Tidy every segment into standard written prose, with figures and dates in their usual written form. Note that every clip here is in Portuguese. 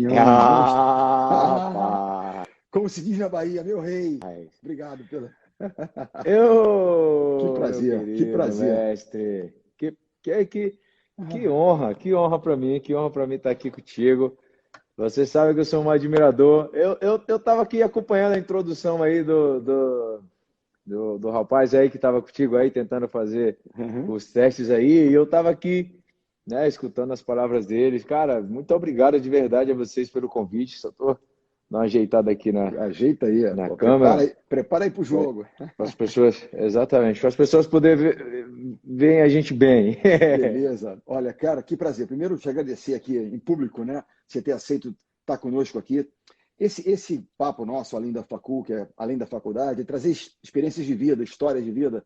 campeão monstro. Ah, Como se diz na Bahia, meu rei. rapaz. Obrigado pela. Que Meu prazer, que querido prazer. mestre. Que, que, que honra para mim, que honra para mim estar aqui contigo. Você sabe que eu sou um admirador. Eu tava aqui acompanhando a introdução aí do rapaz aí que estava contigo aí, tentando fazer Uhum. os testes aí, e eu estava aqui, né, escutando as palavras deles. Cara, muito obrigado de verdade a vocês pelo convite. Só tô dando uma ajeitada aqui Ajeita aí, na pô, câmera. prepara aí pro jogo. Para as pessoas, exatamente, para as pessoas poderem ver a gente bem. Beleza. Olha, cara, que prazer. Primeiro, te agradecer aqui em público, né? Você ter aceito estar conosco aqui. Esse papo nosso, além da facul, que é além da faculdade, é trazer experiências de vida, histórias de vida.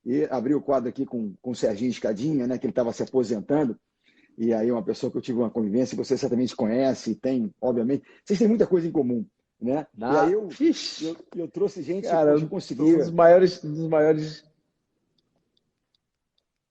E abrir o quadro aqui com o Serginho Escadinha, né? Que ele estava se aposentando. E aí, uma pessoa que eu tive uma convivência, que você certamente conhece, tem, obviamente. Vocês têm muita coisa em comum, né? E aí, Ixi, eu trouxe gente, cara, poxa, eu conseguia. um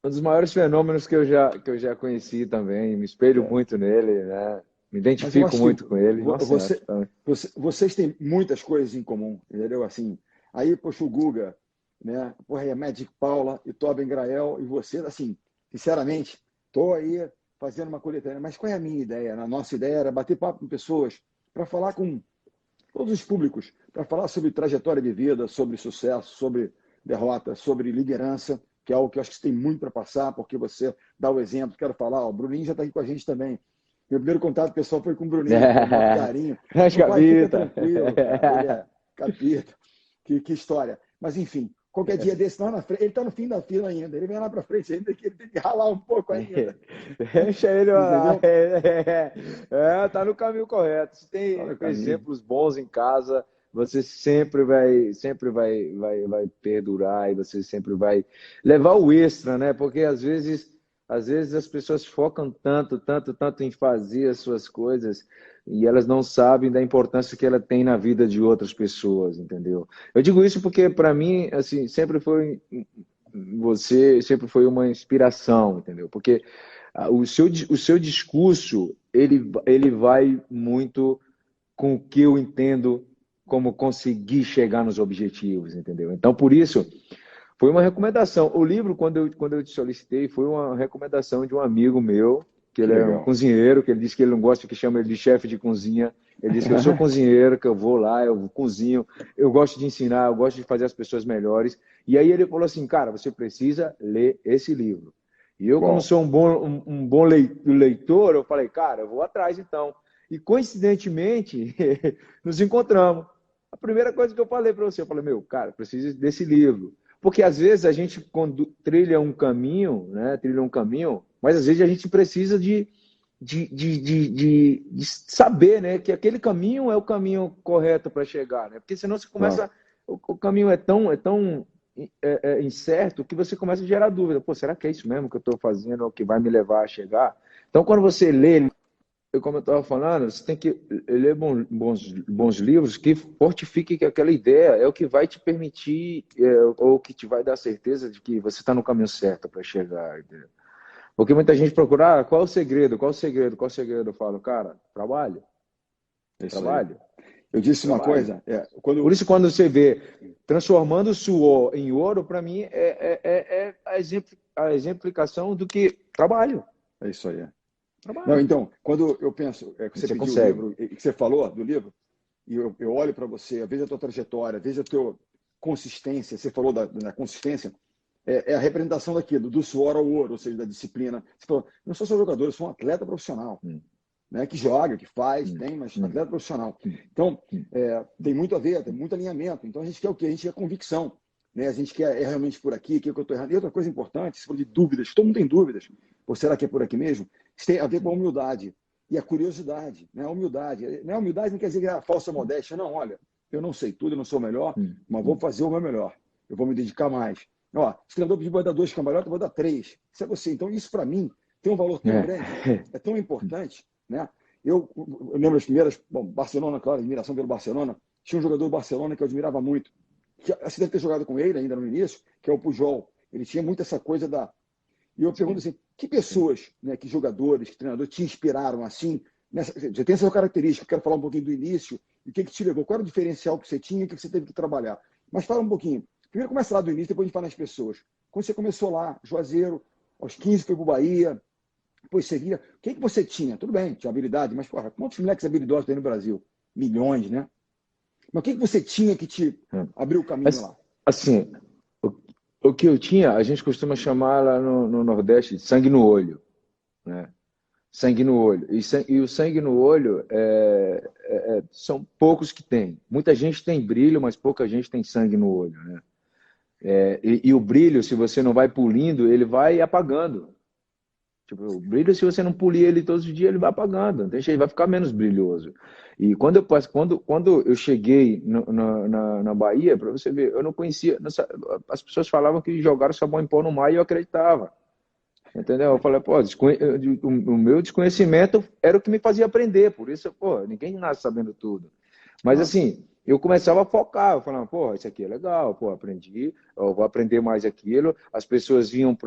dos maiores fenômenos que eu já conheci também. Me espelho muito nele, né? Me Mas eu identifico acho que muito com ele. Nossa Senhora, tá. vocês têm muitas coisas em comum, entendeu? Assim, aí, poxa, o Guga, né? Porra, é Magic Paula e Tobin Grael e você, assim, sinceramente, estou aí fazendo uma coletânea. Mas qual é a minha ideia? A nossa ideia era bater papo com pessoas para falar com todos os públicos, para falar sobre trajetória de vida, sobre sucesso, sobre derrota, sobre liderança, que é algo que eu acho que você tem muito para passar, porque você dá o exemplo. Quero falar, ó, o Bruninho já está aqui com a gente também. Meu primeiro contato pessoal foi com o Bruninho, pô, maior carinho. Mas Papai, fica capita. tranquilo, cara. Ele é capita. Que história. Mas, enfim, qualquer dia desse, lá na frente, ele está no fim da fila ainda. Ele vem lá para frente ainda, que ele tem que ralar um pouco ainda. Deixa ele lá. Entendeu? Tá no caminho correto. Se Tá tem no caminho. exemplos bons em casa, você vai perdurar e você sempre vai levar o extra, né? Porque às vezes as pessoas focam tanto em fazer as suas coisas e elas não sabem da importância que ela tem na vida de outras pessoas, entendeu? Eu digo isso porque para mim, assim, você sempre foi uma inspiração, entendeu? Porque o seu discurso, ele vai muito com o que eu entendo como conseguir chegar nos objetivos, entendeu? Então, por isso, foi uma recomendação. O livro, quando eu te solicitei, foi uma recomendação de um amigo meu, que Que ele é um legal. cozinheiro, que ele disse que ele não gosta que chama ele de chefe de cozinha. Ele disse que eu sou cozinheiro, que eu vou lá, eu cozinho, eu gosto de ensinar, eu gosto de fazer as pessoas melhores. E aí ele falou assim, cara, você precisa ler esse livro. E eu, como Qual? sou um bom leitor, eu falei, cara, eu vou atrás então. E coincidentemente, nos encontramos. A primeira coisa que eu falei para você, eu falei, meu, cara, preciso desse livro. Porque às vezes a gente quando trilha um caminho, né? Trilha um caminho, mas às vezes a gente precisa de saber, né? Que aquele caminho é o caminho correto para chegar, né? Porque senão você Claro. começa. O caminho é tão incerto que você começa a gerar dúvida. Pô, será que é isso mesmo que eu estou fazendo, ou que vai me levar a chegar? Então, quando você lê, como eu estava falando, você tem que ler bons livros que fortifiquem que aquela ideia é o que vai te permitir, ou que te vai dar certeza de que você está no caminho certo para chegar. Entendeu? Porque muita gente procura, qual é o segredo? Qual é o segredo? Qual é o segredo? Eu falo, cara, trabalho, É isso aí. trabalho, Eu disse uma trabalho. coisa, Por quando. isso, quando você vê transformando o suor em ouro, para mim é a exemplificação do que trabalho, É isso aí. Não, trabalho. então, quando eu penso, que E você você pediu o consegue. livro, e que você falou do livro, e eu olho para você, vejo a tua trajetória, vejo a tua consistência, você falou da consistência, é a representação daquilo, do suor ao ouro, ou seja, da disciplina. Você falou, não sou só jogador, eu sou um atleta profissional, Hum, né, que joga, que faz, hum, tem, mas hum, atleta profissional. hum, Então, hum. tem muito a ver, tem muito alinhamento. Então, a gente quer o quê? A gente quer convicção. Né? A gente quer, é realmente por aqui, que eu estou errado. E outra coisa importante, você falou de dúvidas, todo mundo tem dúvidas. Ou será que é por aqui mesmo? Isso tem a ver com a humildade e a curiosidade. Né? A humildade. Não, a humildade não quer dizer que é a falsa modéstia. Não, olha, eu não sei tudo, eu não sou o melhor, Hum, mas vou hum. fazer o meu melhor. Eu vou me dedicar mais. Ó, se treinador pedir para dar 2 cambalhotas, eu vou dar 3. Isso é você. Então, isso para mim tem um valor tão É. grande, é tão importante, né? Eu lembro as primeiras, bom, Barcelona, claro, admiração pelo Barcelona. Tinha um jogador do Barcelona que eu admirava muito, que você deve ter jogado com ele ainda no início, que é o Pujol. Ele tinha muito essa coisa da. E eu pergunto Sim, assim: que sim. pessoas, né, que jogadores, que treinadores te inspiraram assim, Você tem essa característica, eu quero falar um pouquinho do início, e o que te levou, qual era o diferencial que você tinha e o que você teve que trabalhar. Mas fala um pouquinho. Primeiro começa lá do início, depois a gente fala nas pessoas. Quando você começou lá, Juazeiro, aos 15 foi para o Bahia, depois seguia. O que você tinha? Tudo bem, tinha habilidade, mas porra, quantos moleques habilidosos tem no Brasil? Milhões, né? Mas o que você tinha que te abriu o caminho lá? Assim, o que eu tinha, a gente costuma chamar lá no Nordeste de sangue no olho, né? Sangue no olho. E o sangue no olho são poucos que têm. Muita gente tem brilho, mas pouca gente tem sangue no olho, né? E o brilho, se você não vai polindo, ele vai apagando. Tipo, o brilho, se você não polir ele todos os dias, ele vai apagando. Ele vai ficar menos brilhoso. E quando eu cheguei na Bahia, para você ver, eu não conhecia. As pessoas falavam que jogaram sabão em pó no mar e eu acreditava. Entendeu? Eu falei, pô, o meu desconhecimento era o que me fazia aprender. Por isso, pô, ninguém nasce sabendo tudo. Mas assim, eu começava a focar, eu falava, pô, isso aqui é legal, pô, aprendi, eu vou aprender mais aquilo. As pessoas vinham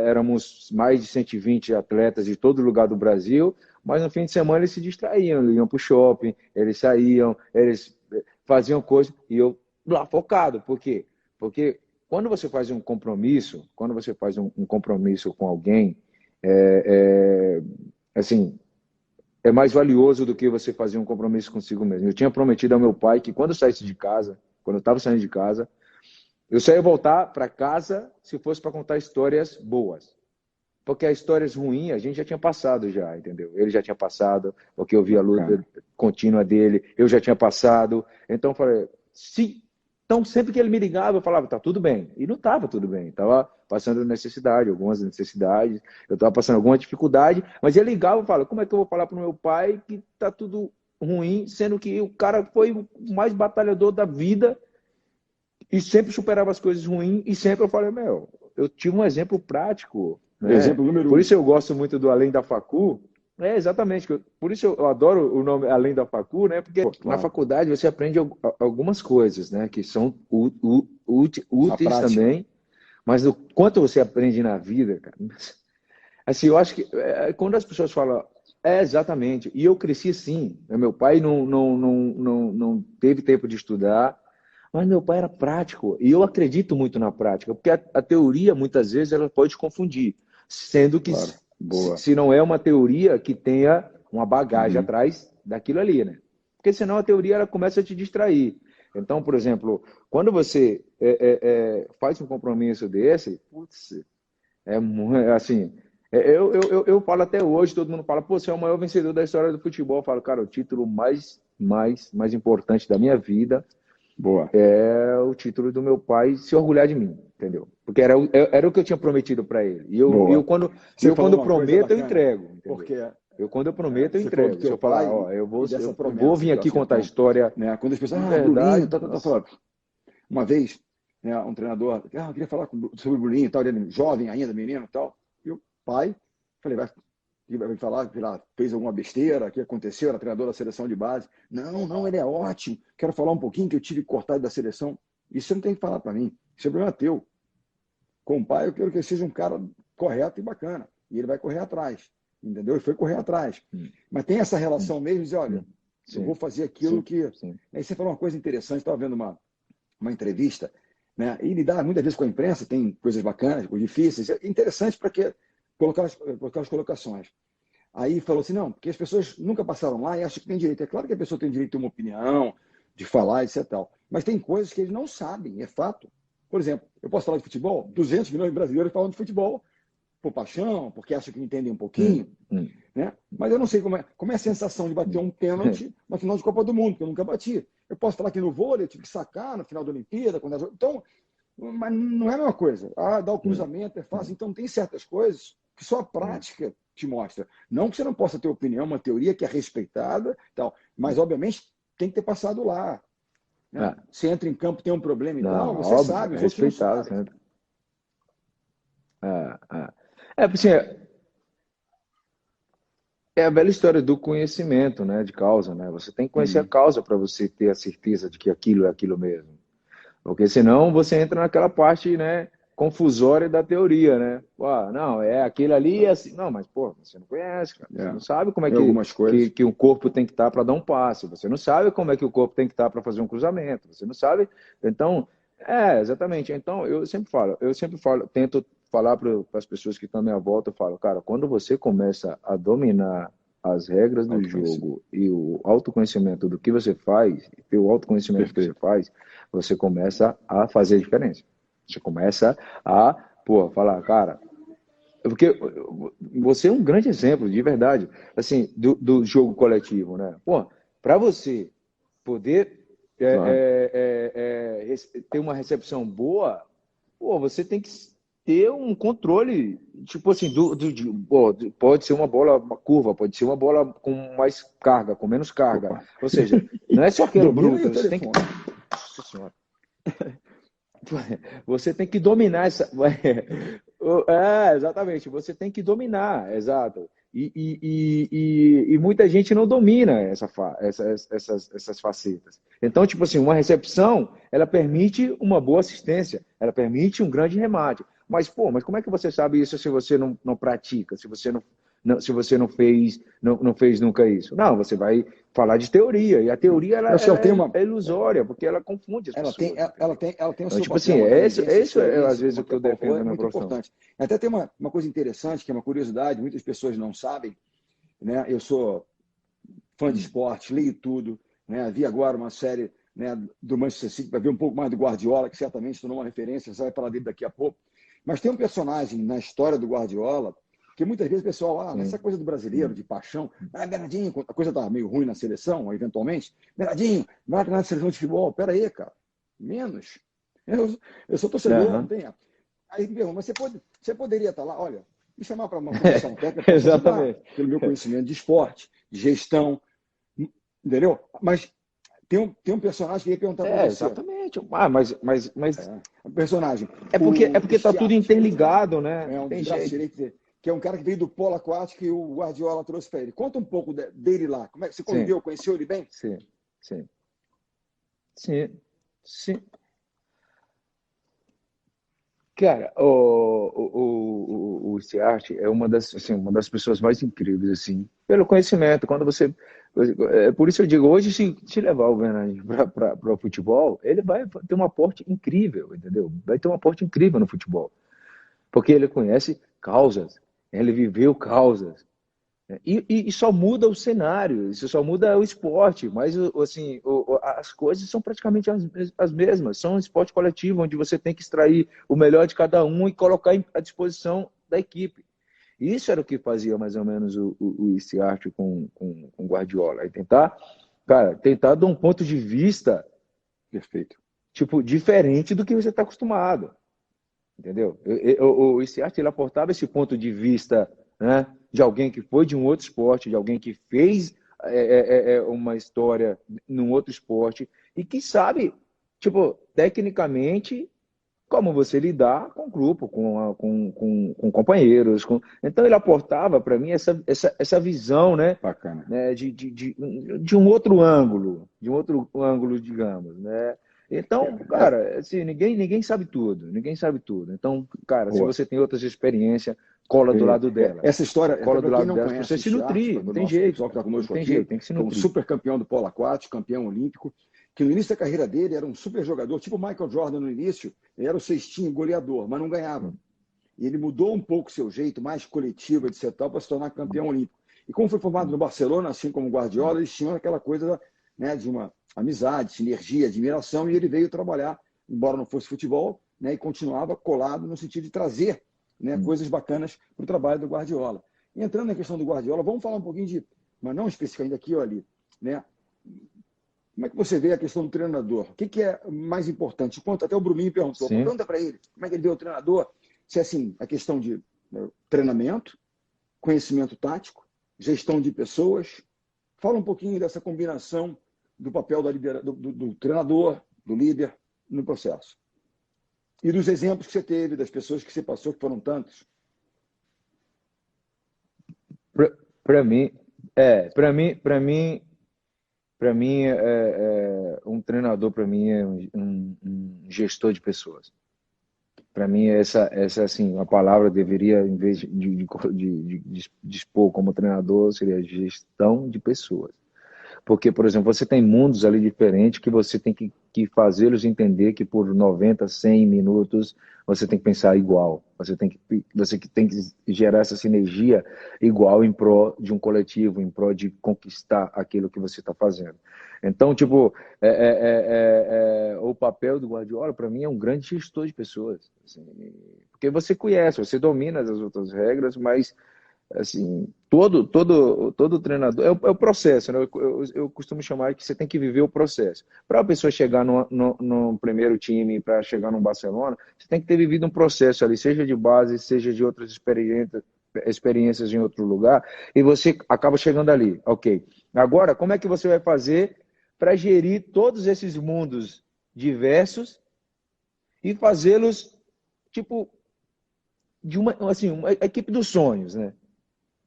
éramos mais de 120 atletas de todo lugar do Brasil, mas no fim de semana eles se distraíam, eles iam para o shopping, eles saíam, eles faziam coisas, e eu lá focado. Por quê? Porque quando você faz um compromisso, com alguém, assim, é mais valioso do que você fazer um compromisso consigo mesmo. Eu tinha prometido ao meu pai que quando eu saísse de casa, quando eu estava saindo de casa, eu só ia voltar para casa se fosse para contar histórias boas. Porque as histórias ruins a gente já tinha passado já, entendeu? Ele já tinha passado, porque eu vi a luta contínua dele, eu já tinha passado. Então eu falei, então sempre que ele me ligava, eu falava, tá tudo bem. E não estava tudo bem, estava passando algumas necessidades, eu estava passando alguma dificuldade, mas ele ligava e falava, como é que eu vou falar para o meu pai que tá tudo ruim, sendo que o cara foi o mais batalhador da vida e sempre superava as coisas ruins, e sempre eu falei, eu tive um exemplo prático, né? Exemplo número 1. Por isso eu gosto muito do Além da Facu. Exatamente. Por isso eu adoro o nome Além da Facu, né? Porque na faculdade você aprende algumas coisas, né? Que são úteis também, mas o quanto você aprende na vida, cara. Assim, eu acho que quando as pessoas falam, exatamente, e eu cresci assim, né? Meu pai não teve tempo de estudar, mas meu pai era prático, e eu acredito muito na prática, porque a teoria, muitas vezes, ela pode confundir, sendo que se não é uma teoria que tenha uma bagagem atrás daquilo ali, né? Porque senão a teoria ela começa a te distrair. Então, por exemplo, quando você faz um compromisso desse, putz, assim, eu falo até hoje, todo mundo fala, pô, você é o maior vencedor da história do futebol. Eu falo, cara, o título mais importante da minha vida é o título do meu pai se orgulhar de mim, entendeu? Porque era o que eu tinha prometido para ele. E eu quando prometo, eu entrego. Entendeu? Porque quando eu prometo, eu entrego. Se eu falar, eu vou vir aqui contar a história. Né? Quando as pessoas, Bruninho, uma vez, né, um treinador, eu queria falar sobre o Bruninho e tal, ele jovem ainda, menino e tal. E o pai, falei, vai falar que fez alguma besteira, que aconteceu, era treinador da seleção de base. Não, ele é ótimo. Quero falar um pouquinho que eu tive que cortar da seleção. Isso você não tem que falar para mim. Isso é problema teu. Com o pai, eu quero que ele seja um cara correto e bacana. E ele vai correr atrás. Entendeu? E foi correr atrás. Mas tem essa relação mesmo, dizer, olha, eu vou fazer aquilo que... Aí você falou uma coisa interessante, estava vendo uma entrevista, né? E lidar muitas vezes com a imprensa, tem coisas bacanas, coisas difíceis, é interessante para que colocar as colocações. Aí falou assim, não, porque as pessoas nunca passaram lá e acham que tem direito. É claro que a pessoa tem direito de ter uma opinião, de falar, etc. Tal. Mas tem coisas que eles não sabem, é fato. Por exemplo, eu posso falar de futebol, 200 milhões de brasileiros falam de futebol por paixão, porque acham que entendem um pouquinho, né? Mas eu não sei como é a sensação de bater um pênalti na final de Copa do Mundo, que eu nunca bati. Eu posso falar que no vôlei eu tive que sacar na final da Olimpíada, então, mas não é a mesma coisa. Dar o cruzamento é fácil, então tem certas coisas que só a prática te mostra. Não que você não possa ter opinião, uma teoria que é respeitada, tal, mas obviamente tem que ter passado lá. Né? Você entra em campo, tem um problema e tal, você óbvio, sabe, os outros não sabem. Assim, é a velha história do conhecimento, né, de causa, né? Você tem que conhecer a causa para você ter a certeza de que aquilo é aquilo mesmo. Porque senão você entra naquela parte, né, confusória da teoria, né? Pô, não, é aquele ali é assim. Não, mas, pô, você não conhece, cara. Você não sabe como é Tem algumas coisas. que o corpo tem que estar para dar um passe. Você não sabe como é que o corpo tem que estar para fazer um cruzamento. Você não sabe. Então, exatamente. Então, eu sempre falo, tento falar para as pessoas que estão à minha volta, eu falo, cara, quando você começa a dominar as regras do jogo e o autoconhecimento do que você faz, e o autoconhecimento do que você faz, você começa a fazer diferença. Você começa a, pô, falar, cara, porque você é um grande exemplo, de verdade, assim, do jogo coletivo, né? Pô, para você poder Claro. ter uma recepção boa, pô, você tem que ter um controle, tipo assim, pode ser uma bola, uma curva, pode ser uma bola com mais carga, com menos carga. Opa. Ou seja, não é só aquilo Domina bruto, o você tem que. telefone. Nossa senhora. Você tem que dominar essa. Exatamente. Você tem que dominar, exato. E muita gente não domina essas facetas. Então, tipo assim, uma recepção, ela permite uma boa assistência, ela permite um grande remate. Mas, pô, mas como é que você sabe isso se você não pratica, se você se você não fez nunca isso? Não, você vai falar de teoria, e a teoria Eu acho que ela tem uma. é ilusória, porque ela confunde as Ela tem, pessoas. ela tem o Então, seu tipo assim, papel, uma tangência, isso é às excelência, vezes como o que até eu Paulo falou, defendo é na minha muito profissão. importante. Até tem uma coisa interessante, que é uma curiosidade, muitas pessoas não sabem, né? Eu sou fã de esporte, leio tudo, né? Vi agora uma série, né, do Manchester City para ver um pouco mais do Guardiola, que certamente tornou uma referência, você vai falar dele daqui a pouco. Mas tem um personagem na história do Guardiola que muitas vezes o pessoal, nessa coisa do brasileiro, de paixão, Bernardinho, a coisa tá meio ruim na seleção, eventualmente, Bernardinho, vai treinar na seleção de futebol. Pera aí, cara, menos. Eu sou torcedor, não tem. Aí me pergunta, mas você poderia estar lá, olha, me chamar para uma comissão técnica, posso ajudar, Exatamente. pelo meu conhecimento de esporte, de gestão, entendeu? Mas tem um personagem que ia perguntar para você. Exatamente. Mas Um personagem. é porque tá tudo Stiart, interligado, né? é Não um tem braço jeito. direito, que é um cara que veio do polo aquático e o Guardiola trouxe para ele. Conta um pouco dele lá. Como é que você Sim, conviveu, conheceu ele bem? sim, sim, sim, sim. Cara, o Ciarte é uma das pessoas mais incríveis, assim, pelo conhecimento. Quando você. Por isso eu digo, hoje, se levar o Bernardinho para o futebol, ele vai ter um aporte incrível, entendeu? Vai ter um aporte incrível no futebol. Porque ele conhece causas, ele viveu causas. E só muda o cenário, isso só muda o esporte, mas assim, as coisas são praticamente as mesmas. São um esporte coletivo, onde você tem que extrair o melhor de cada um e colocar à disposição da equipe. Isso era o que fazia mais ou menos o Stiart com o Guardiola. E tentar de um ponto de vista Perfeito. tipo, diferente do que você está acostumado. Entendeu? O Stiart, ele aportava esse ponto de vista, né, de alguém que foi de um outro esporte, de alguém que fez uma história num outro esporte e que sabe, tipo, tecnicamente, como você lidar com o grupo, com companheiros. Então, ele aportava para mim essa visão, né, Bacana. de um outro ângulo, digamos, né? Então, cara, assim, ninguém sabe tudo, ninguém sabe tudo. Então, cara, se Boa. você tem outras experiências, cola do lado delas. Essa história, até Cola do para quem lado não delas para você conhece o se Stiart, nutrir. para Não o tem nosso jeito, pessoal que cara. está Não conosco tem aqui, jeito, tem que se foi um nutrir. super campeão do polo aquático, campeão olímpico, que no início da carreira dele era um super jogador, tipo o Michael Jordan no início, ele era o cestinho, goleador, mas não ganhava. E ele mudou um pouco o seu jeito, mais coletivo, etc., para se tornar campeão olímpico. E como foi formado no Barcelona, assim como o Guardiola, eles tinham aquela coisa, né, de uma amizade, sinergia, admiração, e ele veio trabalhar, embora não fosse futebol, né, e continuava colado no sentido de trazer, né, coisas bacanas para o trabalho do Guardiola. E entrando na questão do Guardiola, vamos falar um pouquinho de, mas não especificamente aqui ou ali, né? Como é que você vê a questão do treinador? O que é mais importante? Enquanto até o Bruninho perguntou, Sim. pergunta para ele como é que ele vê o treinador, se é assim, a questão de treinamento, conhecimento tático, gestão de pessoas. Fala um pouquinho dessa combinação do papel do treinador, do líder no processo. E dos exemplos que você teve, das pessoas que você passou, que foram tantos. Para mim, um treinador para mim é um gestor de pessoas. Para mim, essa assim, a palavra deveria, em vez de expor como treinador, seria gestão de pessoas. Porque, por exemplo, você tem mundos ali diferentes que você tem que fazê-los entender que por 90, 100 minutos você tem que pensar igual. Você que tem que gerar essa sinergia igual em prol de um coletivo, em prol de conquistar aquilo que você está fazendo. Então, tipo, o papel do Guardiola, para mim, é um grande gestor de pessoas. Assim, porque você conhece, você domina as outras regras, mas assim, todo treinador é o processo, né? Eu costumo chamar que você tem que viver o processo. Para a pessoa chegar no primeiro time, para chegar no Barcelona, você tem que ter vivido um processo ali, seja de base, seja de outras experiências em outro lugar, e você acaba chegando ali. Ok. Agora, como é que você vai fazer para gerir todos esses mundos diversos e fazê-los, tipo, de uma equipe dos sonhos, né?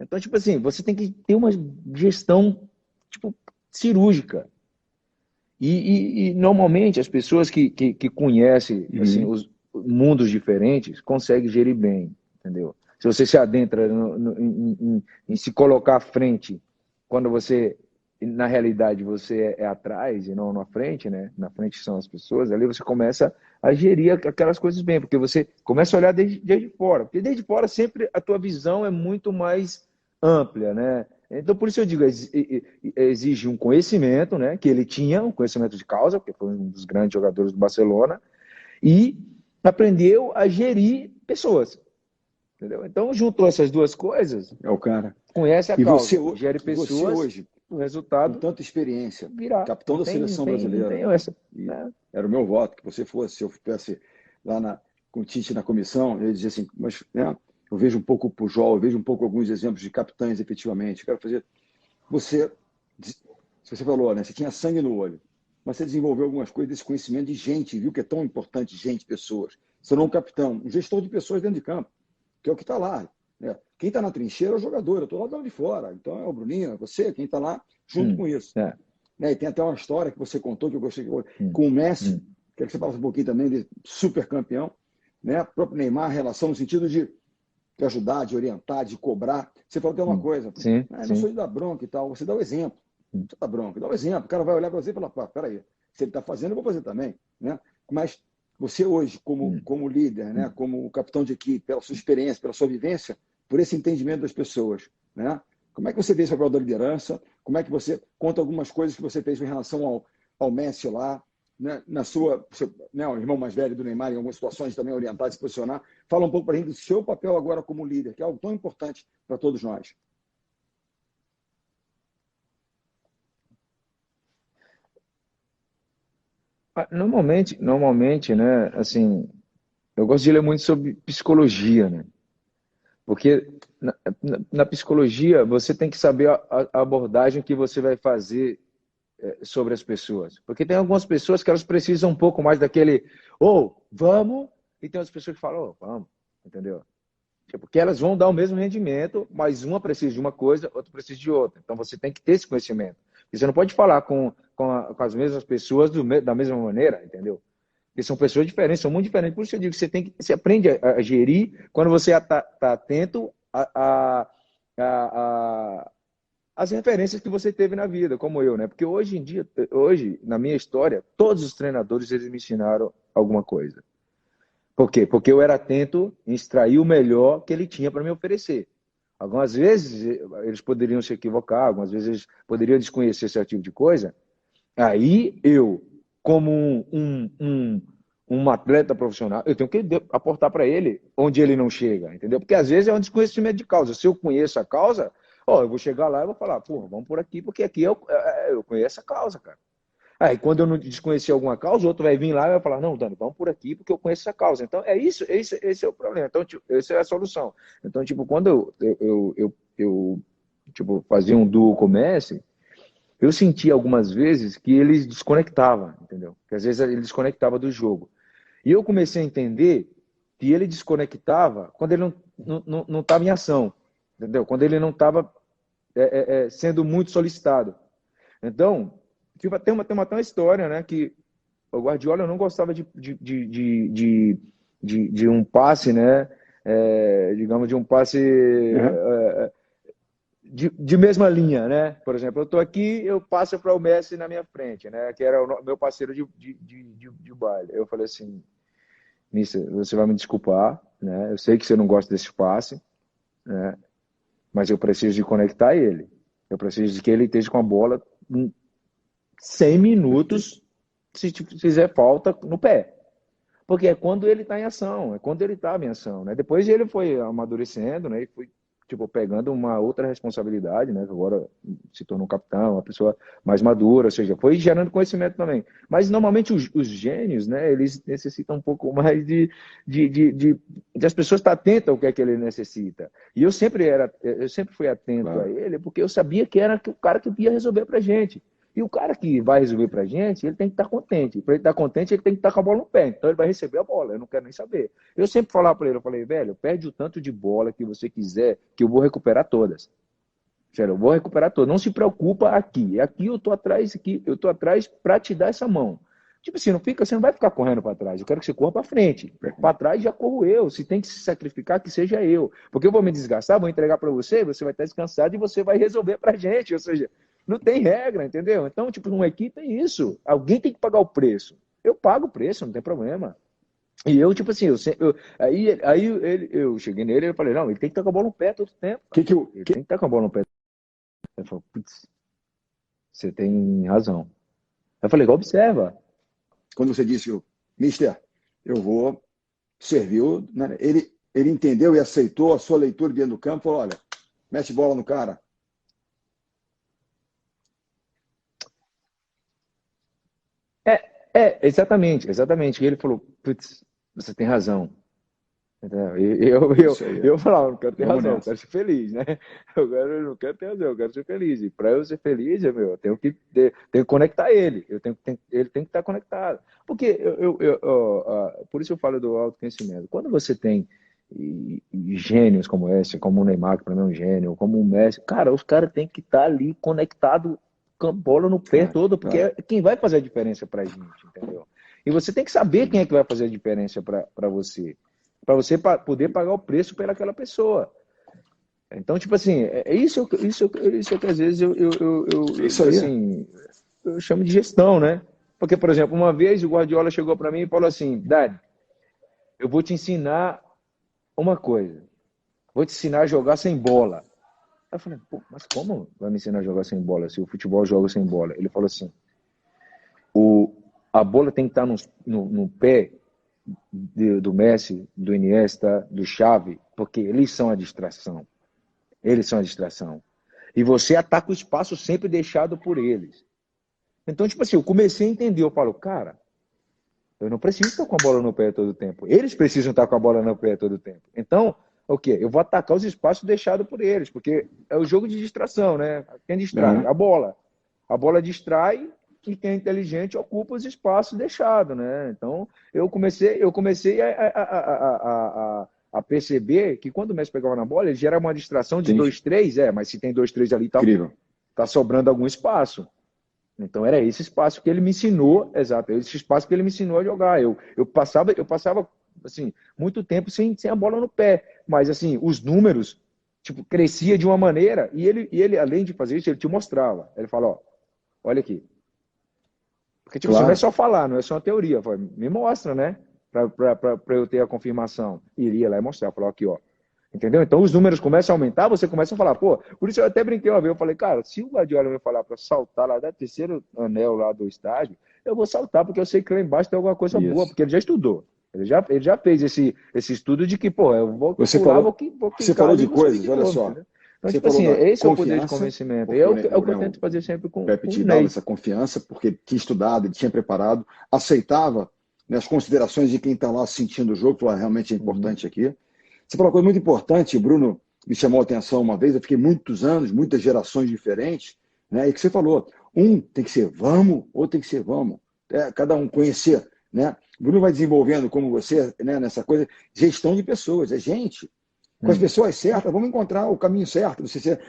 Então, tipo assim, você tem que ter uma gestão, tipo, cirúrgica. E normalmente as pessoas que conhecem assim, Uhum. os mundos diferentes conseguem gerir bem, entendeu? Se você se adentra em se colocar à frente, quando você, na realidade, você é atrás e não na frente, né? Na frente são as pessoas, ali você começa a gerir aquelas coisas bem, porque você começa a olhar desde fora. Porque desde fora sempre a tua visão é muito mais ampla, né? Então, por isso eu digo, exige um conhecimento, né? Que ele tinha, um conhecimento de causa, porque foi um dos grandes jogadores do Barcelona, e aprendeu a gerir pessoas, entendeu? Então, juntou essas duas coisas, É o cara. conhece a E você, causa, gere você pessoas, hoje, o com resultado tanta experiência, virá. capitão da seleção Não brasileira, tem essa, e né? era o meu voto que você fosse, se eu estivesse lá com o Tite na comissão, ele dizia assim, mas né, eu vejo um pouco o Pujol, eu vejo um pouco alguns exemplos de capitães, efetivamente. Quero fazer. Você, se você falou, né? Você tinha sangue no olho, mas você desenvolveu algumas coisas desse conhecimento de gente, viu que é tão importante gente, pessoas. Você não é um capitão, um gestor de pessoas dentro de campo, que é o que está lá. Né? Quem está na trincheira é o jogador, eu estou lá do lado de fora. Então é o Bruninho, é você, quem está lá junto com isso. É, Né? E tem até uma história que você contou que eu gostei hum, com o Messi, hum, quero que você falasse um pouquinho também de super campeão, né? O próprio Neymar, a relação no sentido de ajudar, de orientar, de cobrar. Você falou que é uma coisa, sim, ah, eu não sim. sou de dar bronca e tal, você dá o exemplo. Você dá bronca, dá o exemplo. O cara vai olhar para você e falar, peraí, se ele está fazendo, eu vou fazer também. Né? Mas você hoje, Hum, como líder, né? hum. Como capitão de equipe, pela sua experiência, pela sua vivência, por esse entendimento das pessoas, né? Como é que você vê esse papel da liderança? Como é que você conta algumas coisas que você fez em relação ao Messi lá, né? Na sua, né? O irmão mais velho do Neymar, em algumas situações também orientar a se posicionar. Fala um pouco para a gente do seu papel agora como líder, que é algo tão importante para todos nós. Normalmente, né, assim, eu gosto de ler muito sobre psicologia, né? Porque na psicologia você tem que saber a abordagem que você vai fazer sobre as pessoas. Porque tem algumas pessoas que elas precisam um pouco mais daquele, vamos, e tem outras pessoas que falam, vamos, entendeu? Porque elas vão dar o mesmo rendimento, mas uma precisa de uma coisa, outra precisa de outra. Então você tem que ter esse conhecimento. E você não pode falar com as mesmas pessoas da mesma maneira, entendeu? Porque são pessoas diferentes, são muito diferentes. Por isso eu digo que você aprende a gerir quando você está atento a as referências que você teve na vida, como eu, né? Porque hoje em dia, hoje, na minha história, todos os treinadores eles me ensinaram alguma coisa. Por quê? Porque eu era atento em extrair o melhor que ele tinha para me oferecer. Algumas vezes eles poderiam se equivocar, algumas vezes eles poderiam desconhecer esse tipo de coisa. Aí eu, como um atleta profissional, eu tenho que aportar para ele onde ele não chega, entendeu? Porque às vezes é um desconhecimento de causa. Se eu conheço a causa, eu vou chegar lá e vou falar, pô, vamos por aqui, porque aqui eu conheço a causa, cara. Aí quando eu não desconhecer alguma causa, o outro vai vir lá e vai falar, não, Dani, vamos por aqui, porque eu conheço essa causa. Então, esse é o problema. Então, tipo, essa é a solução. Então, tipo, quando eu tipo, fazia um duo com o Messi, eu senti algumas vezes que ele desconectava, entendeu? Que às vezes ele desconectava do jogo. E eu comecei a entender que ele desconectava quando ele não estava em ação, entendeu? Quando ele não estava sendo muito solicitado. Então, tipo, tem uma história, né, que o Guardiola não gostava de de um passe, né? Digamos, de um passe de mesma linha, né? Por exemplo, eu estou aqui, eu passo para o Messi na minha frente, né? Que era o meu parceiro de baile. Eu falei assim, Mister, você vai me desculpar, né? Eu sei que você não gosta desse passe, né? Mas eu preciso de conectar ele. Eu preciso de que ele esteja com a bola em 100 minutos, se fizer falta, no pé. Porque é quando ele está em ação, é quando ele estava em ação, né? Depois ele foi amadurecendo, né? E foi, tipo, pegando uma outra responsabilidade, né? Agora se tornou um capitão, uma pessoa mais madura, ou seja, foi gerando conhecimento também. Mas normalmente os gênios, né? Eles necessitam um pouco mais de as pessoas estar atentas ao que é que ele necessita. E eu sempre fui atento a ele, porque eu sabia que era o cara que ia resolver pra gente. E o cara que vai resolver pra gente, ele tem que estar contente. Para ele estar contente, ele tem que estar com a bola no pé. Então ele vai receber a bola, eu não quero nem saber. Eu sempre falava para ele, eu falei, velho, perde o tanto de bola que você quiser, que eu vou recuperar todas. Sério, eu vou recuperar todas. Não se preocupa aqui. Aqui eu tô atrás para te dar essa mão. Tipo assim, você não vai ficar correndo para trás. Eu quero que você corra para frente. Para trás já corro eu. Se tem que se sacrificar, que seja eu. Porque eu vou me desgastar, vou entregar para você, você vai estar descansado e você vai resolver para a gente. Ou seja, não tem regra, entendeu? Então, tipo, uma equipe é isso. Alguém tem que pagar o preço. Eu pago o preço, não tem problema. E eu, tipo assim, eu cheguei nele e falei, não, ele tem que estar com a bola no pé todo o tempo. Ele tem que estar com a bola no pé. Ele falou, putz, você tem razão. Eu falei, observa. Quando você disse, Mister, eu vou servir, né? Ele entendeu e aceitou a sua leitura dentro do campo, falou, olha, mete bola no cara. Exatamente. E ele falou, putz, você tem razão. Eu falava, não quero ter razão, eu quero ser feliz, né? Eu não quero ter razão, eu quero ser feliz. E para eu ser feliz, eu tenho que conectar ele. Ele tem que estar conectado. Porque por isso eu falo do autoconhecimento. Quando você tem gênios como esse, como o Neymar, que para mim é um gênio, como o Messi, cara, os caras têm que estar ali conectado com a bola no pé todo, porque é quem vai fazer a diferença pra gente, entendeu? E você tem que saber quem é que vai fazer a diferença para você poder pagar o preço pelaquela pessoa. Então, tipo assim, isso que às vezes eu chamo de gestão, né? Porque, por exemplo, uma vez o Guardiola chegou para mim e falou assim, Dad, eu vou te ensinar uma coisa, vou te ensinar a jogar sem bola. Aí eu falei, pô, mas como vai me ensinar a jogar sem bola, se o futebol joga sem bola? Ele falou assim, a bola tem que estar no pé do Messi, do Iniesta, do Xavi, porque eles são a distração. Eles são a distração. E você ataca o espaço sempre deixado por eles. Então, tipo assim, eu comecei a entender, eu falo, cara, eu não preciso estar com a bola no pé todo o tempo. Eles precisam estar com a bola no pé todo o tempo. Então, o quê? Eu vou atacar os espaços deixados por eles, porque é o jogo de distração, né? Quem distrai? A bola. A bola distrai e quem é inteligente ocupa os espaços deixados, né? Então, eu comecei a perceber que quando o Messi pegava na bola, ele gera uma distração de 2, 3, mas se tem 2, 3 ali, tá sobrando algum espaço. Então, era esse espaço que ele me ensinou, exato, esse espaço que ele me ensinou a jogar. Eu passava assim, muito tempo sem a bola no pé, mas assim, os números, tipo, crescia de uma maneira e ele além de fazer isso, ele te mostrava. Ele fala, ó, olha aqui. Porque, tipo, não é só falar, não é só uma teoria. Me mostra, né? Para eu ter a confirmação. E iria lá e mostrar. Falar aqui, ó. Entendeu? Então, os números começam a aumentar, você começa a falar, pô, por isso eu até brinquei uma vez. Eu falei, cara, se o Guardiola me falar para saltar lá da terceiro anel lá do estádio, eu vou saltar, porque eu sei que lá embaixo tem alguma coisa boa, porque ele já estudou. Ele já fez esse estudo de que, pô, eu vou Você falou de coisas, olha só. Então, tipo assim, esse é o poder de convencimento. É o que eu tento fazer sempre com o Pepe te dava essa confiança, porque tinha estudado, ele tinha preparado, aceitava, né, as considerações de quem está lá sentindo o jogo, falou, realmente é importante aqui. Você falou uma coisa muito importante, o Bruno me chamou a atenção uma vez, eu fiquei muitos anos, muitas gerações diferentes, né, e que você falou, um tem que ser vamos, outro tem que ser vamos. Cada um conhecer, né? O Bruno vai desenvolvendo, como você, né, nessa coisa, gestão de pessoas, é gente. Com as pessoas certas, vamos encontrar o caminho certo,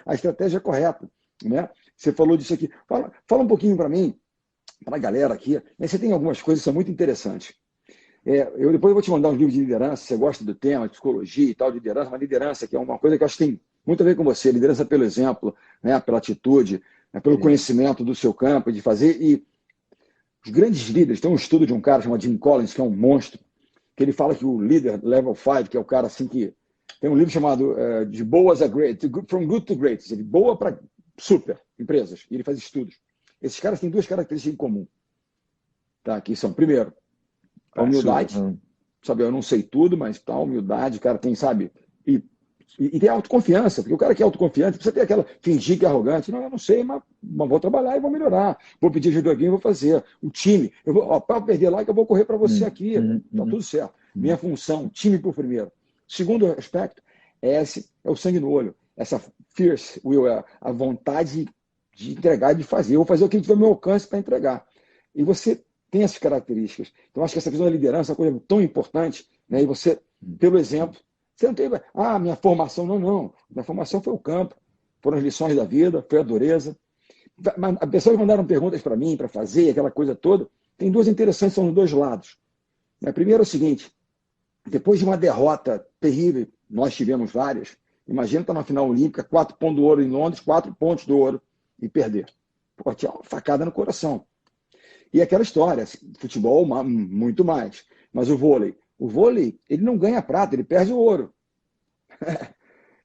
a estratégia correta. Né? Você falou disso aqui. Fala um pouquinho para mim, para a galera aqui. Né? Você tem algumas coisas que são muito interessantes. Eu depois vou te mandar uns livros de liderança, se você gosta do tema, de psicologia e tal, de liderança, mas liderança que é uma coisa que eu acho que tem muito a ver com você, liderança pelo exemplo, né, pela atitude, né, pelo conhecimento do seu campo, de fazer. E os grandes líderes, tem um estudo de um cara chamado Jim Collins, que é um monstro, que ele fala que o líder level 5, que é o cara assim que tem um livro chamado de boas a great, from good to great, de boa para super empresas, e ele faz estudos. Esses caras têm duas características em comum, tá? Que são, primeiro, a humildade, sabe? Eu não sei tudo, mas tá, humildade, o cara tem, sabe? E tem autoconfiança, porque o cara que é autoconfiante precisa ter aquela, fingir que é arrogante. Não, eu não sei, mas vou trabalhar e vou melhorar. Vou pedir ajuda de alguém e vou fazer. O time, eu vou, para perder lá, que eu vou correr para você aqui. Tá tudo certo. Minha função, time por primeiro. Segundo aspecto, é o sangue no olho. Essa fierce will, a vontade de entregar, de fazer. Eu vou fazer o que tiver ao meu alcance para entregar. E você tem essas características. Então, acho que essa questão da liderança é uma coisa tão importante, né? E você, pelo exemplo, você não tem, minha formação, não. Minha formação foi o campo, foram as lições da vida, foi a dureza. Mas as pessoas mandaram perguntas para mim, para fazer, aquela coisa toda. Tem duas interessantes, são os dois lados. Primeiro é o seguinte, depois de uma derrota terrível, nós tivemos várias, imagina estar na final olímpica, 4 pontos do ouro em Londres, 4 pontos do ouro e perder. Pô, tinha uma facada no coração. E aquela história, futebol, muito mais. Mas o vôlei, ele não ganha prata, ele perde o ouro.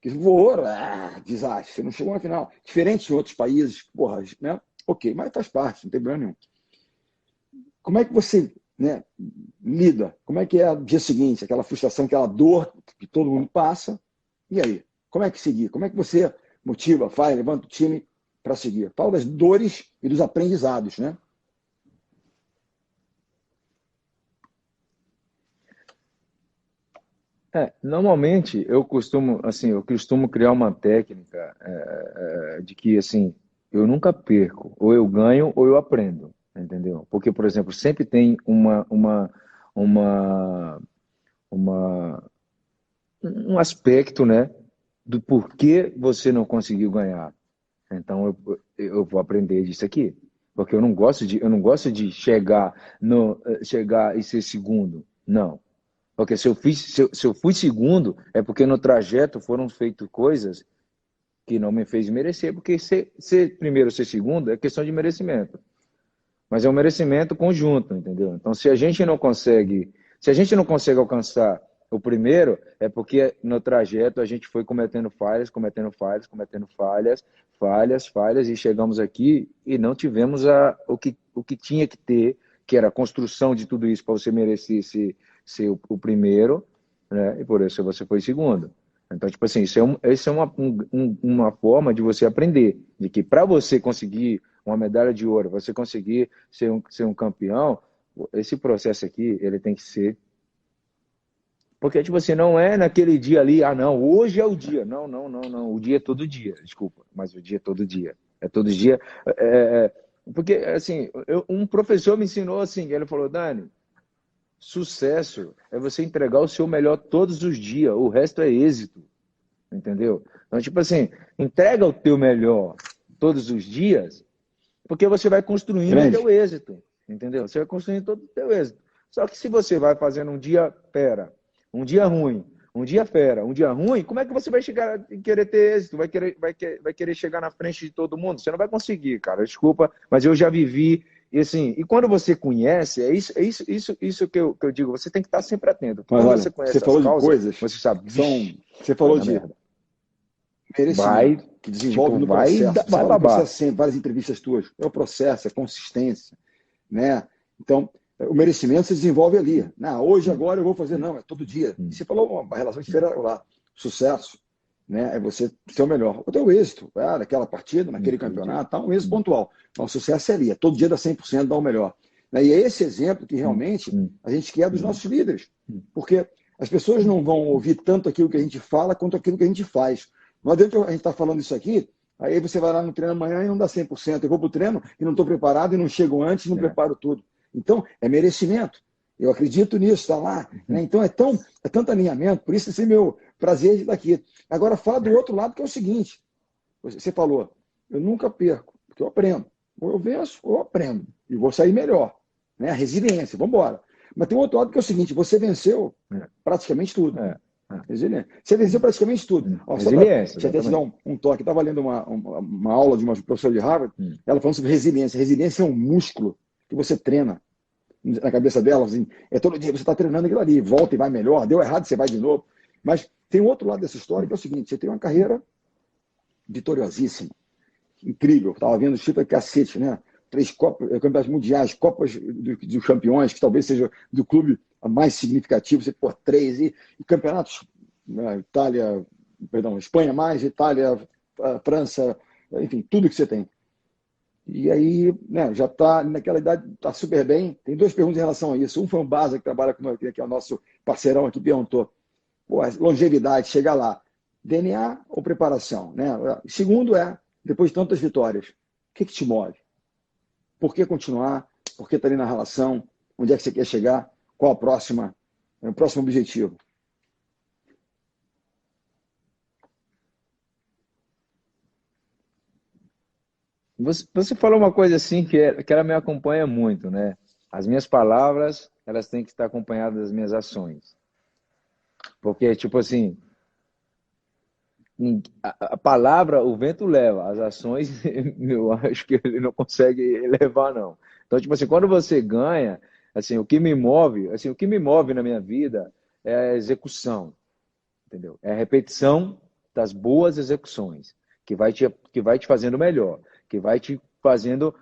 O ouro, desastre, você não chegou na final. Diferente de outros países, porra, né? Ok, mas faz parte, não tem problema nenhum. Como é que você, né, lida? Como é que é o dia seguinte, aquela frustração, aquela dor que todo mundo passa? E aí? Como é que seguir? Como é que você motiva, faz, levanta o time para seguir? Fala das dores e dos aprendizados, né? Normalmente eu costumo criar uma técnica de que assim eu nunca perco, ou eu ganho ou eu aprendo, entendeu? Porque, por exemplo, sempre tem uma, um aspecto, né, do porquê você não conseguiu ganhar. Então eu vou aprender disso aqui, porque eu não gosto de chegar e ser segundo, não. Porque se eu fui segundo, é porque no trajeto foram feitas coisas que não me fez merecer, porque ser primeiro, ser segundo é questão de merecimento. Mas é um merecimento conjunto, entendeu? Então, se a gente não consegue alcançar o primeiro, é porque no trajeto a gente foi cometendo falhas, e chegamos aqui e não tivemos o que tinha que ter, que era a construção de tudo isso para você merecer ser o primeiro, né? E por isso você foi segundo. Então, tipo assim, isso é uma forma de você aprender, de que para você conseguir uma medalha de ouro, você conseguir ser um campeão, esse processo aqui, ele tem que ser... Porque, tipo assim, não é naquele dia ali, não, hoje é o dia. Não, o dia é todo dia, desculpa, mas o dia é todo dia. É todo dia. Porque, assim, um professor me ensinou assim, ele falou, Dani, sucesso é você entregar o seu melhor todos os dias, o resto é êxito, entendeu? Então, tipo assim, entrega o teu melhor todos os dias, porque você vai construindo o teu êxito, entendeu? Você vai construindo todo o teu êxito. Só que se você vai fazendo um dia ruim, um dia fera, um dia ruim, como é que você vai chegar e querer ter êxito? Vai querer chegar na frente de todo mundo? Você não vai conseguir, cara, desculpa, mas eu já vivi. E assim, e quando você conhece, é isso que eu digo, você tem que estar sempre atento. Mas quando olha, você conhece você falou as causas, de coisas, você sabe, você falou de merecimento, que desenvolve no processo. Você fala no processo sempre, várias entrevistas tuas. É o processo, é consistência, né? Então, o merecimento se desenvolve ali. Hoje, agora eu vou fazer, não, é todo dia. E você falou uma relação diferente lá. Sucesso, né? É você ser o melhor. O teu êxito, naquela partida, naquele campeonato, tá um êxito pontual. Mas o sucesso é ali, é todo dia dá 100%, dá o melhor. E é esse exemplo que realmente a gente quer dos nossos líderes. Porque as pessoas não vão ouvir tanto aquilo que a gente fala quanto aquilo que a gente faz. Não adianta a gente estar falando isso aqui, aí você vai lá no treino amanhã e não dá 100%. Eu vou para o treino e não estou preparado e não chego antes, não preparo tudo. Então, é merecimento. Eu acredito nisso, está lá. Né? Então, é tanto alinhamento, por isso esse é meu prazer de estar aqui. Agora, fala do outro lado, que é o seguinte. Você falou, eu nunca perco, porque eu aprendo. Ou eu venço, ou eu aprendo. E vou sair melhor. Né? A resiliência, vamos embora. Mas tem um outro lado que é o seguinte, você venceu praticamente tudo. Você venceu praticamente tudo. Ó, Resiliência. Deixa eu até te dar um toque. Estava lendo uma aula de uma professora de Harvard, ela falando sobre resiliência. Resiliência é um músculo que você treina na cabeça dela. Assim, todo dia você está treinando aquilo ali, volta e vai melhor, deu errado, você vai de novo. Mas tem um outro lado dessa história que é o seguinte, você tem uma carreira vitoriosíssima, incrível. Estava vendo o Chita cacete, né? 3 Copas, campeonatos mundiais, Copas dos Campeões, que talvez seja do clube mais significativo, você pôr 3, e campeonatos, Itália, perdão, Espanha mais, Itália, França, enfim, tudo que você tem. E aí, né, já está naquela idade, está super bem. Tem 2 perguntas em relação a isso. Um foi um Baza, que trabalha com aqui, que é o nosso parceirão aqui, perguntou, pô, longevidade, chegar lá, DNA ou preparação? Né? Segundo depois de tantas vitórias, o que te move? Por que continuar? Por que estar ali na relação? Onde é que você quer chegar? Qual o próximo objetivo? Você falou uma coisa assim que ela me acompanha muito, né? As minhas palavras, elas têm que estar acompanhadas das minhas ações. Porque, tipo assim, a palavra o vento leva, as ações eu acho que ele não consegue levar, não. Então, tipo assim, quando você ganha, assim, o que me move na minha vida é a execução, entendeu? É a repetição das boas execuções, que vai te fazendo melhor, que vai te fazendo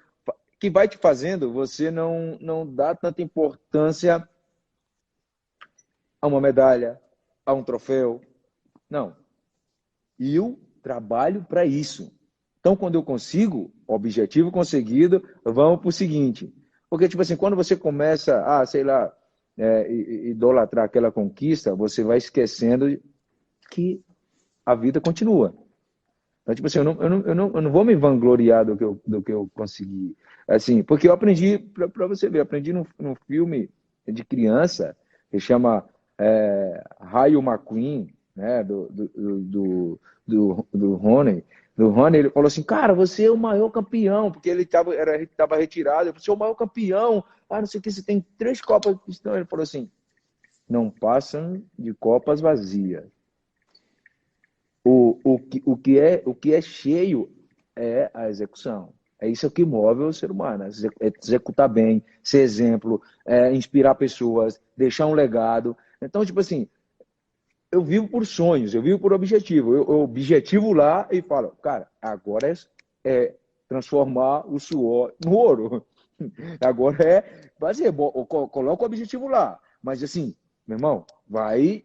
você não dar tanta importância a uma medalha, a um troféu. Não. E eu trabalho para isso. Então, quando eu consigo, objetivo conseguido, vamos para o seguinte. Porque, tipo assim, quando você começa sei lá, idolatrar aquela conquista, você vai esquecendo que a vida continua. Então, tipo assim, eu não vou me vangloriar do que eu consegui. Assim, porque eu aprendi, para você ver, aprendi num filme de criança que chama Raio McQueen, né, do Rony. Do Rony, ele falou assim, cara, você é o maior campeão, porque ele estava retirado. Você é o maior campeão. Não sei o que, você tem 3 Copas. Então, ele falou assim, não passam de copas vazias. O que é cheio é a execução. É isso que move o ser humano. É executar bem, ser exemplo, inspirar pessoas, deixar um legado. Então, tipo assim, eu vivo por sonhos, eu vivo por objetivo. Eu objetivo lá e falo, cara, agora é transformar o suor no ouro. Agora é fazer, coloca o objetivo lá. Mas assim, meu irmão, vai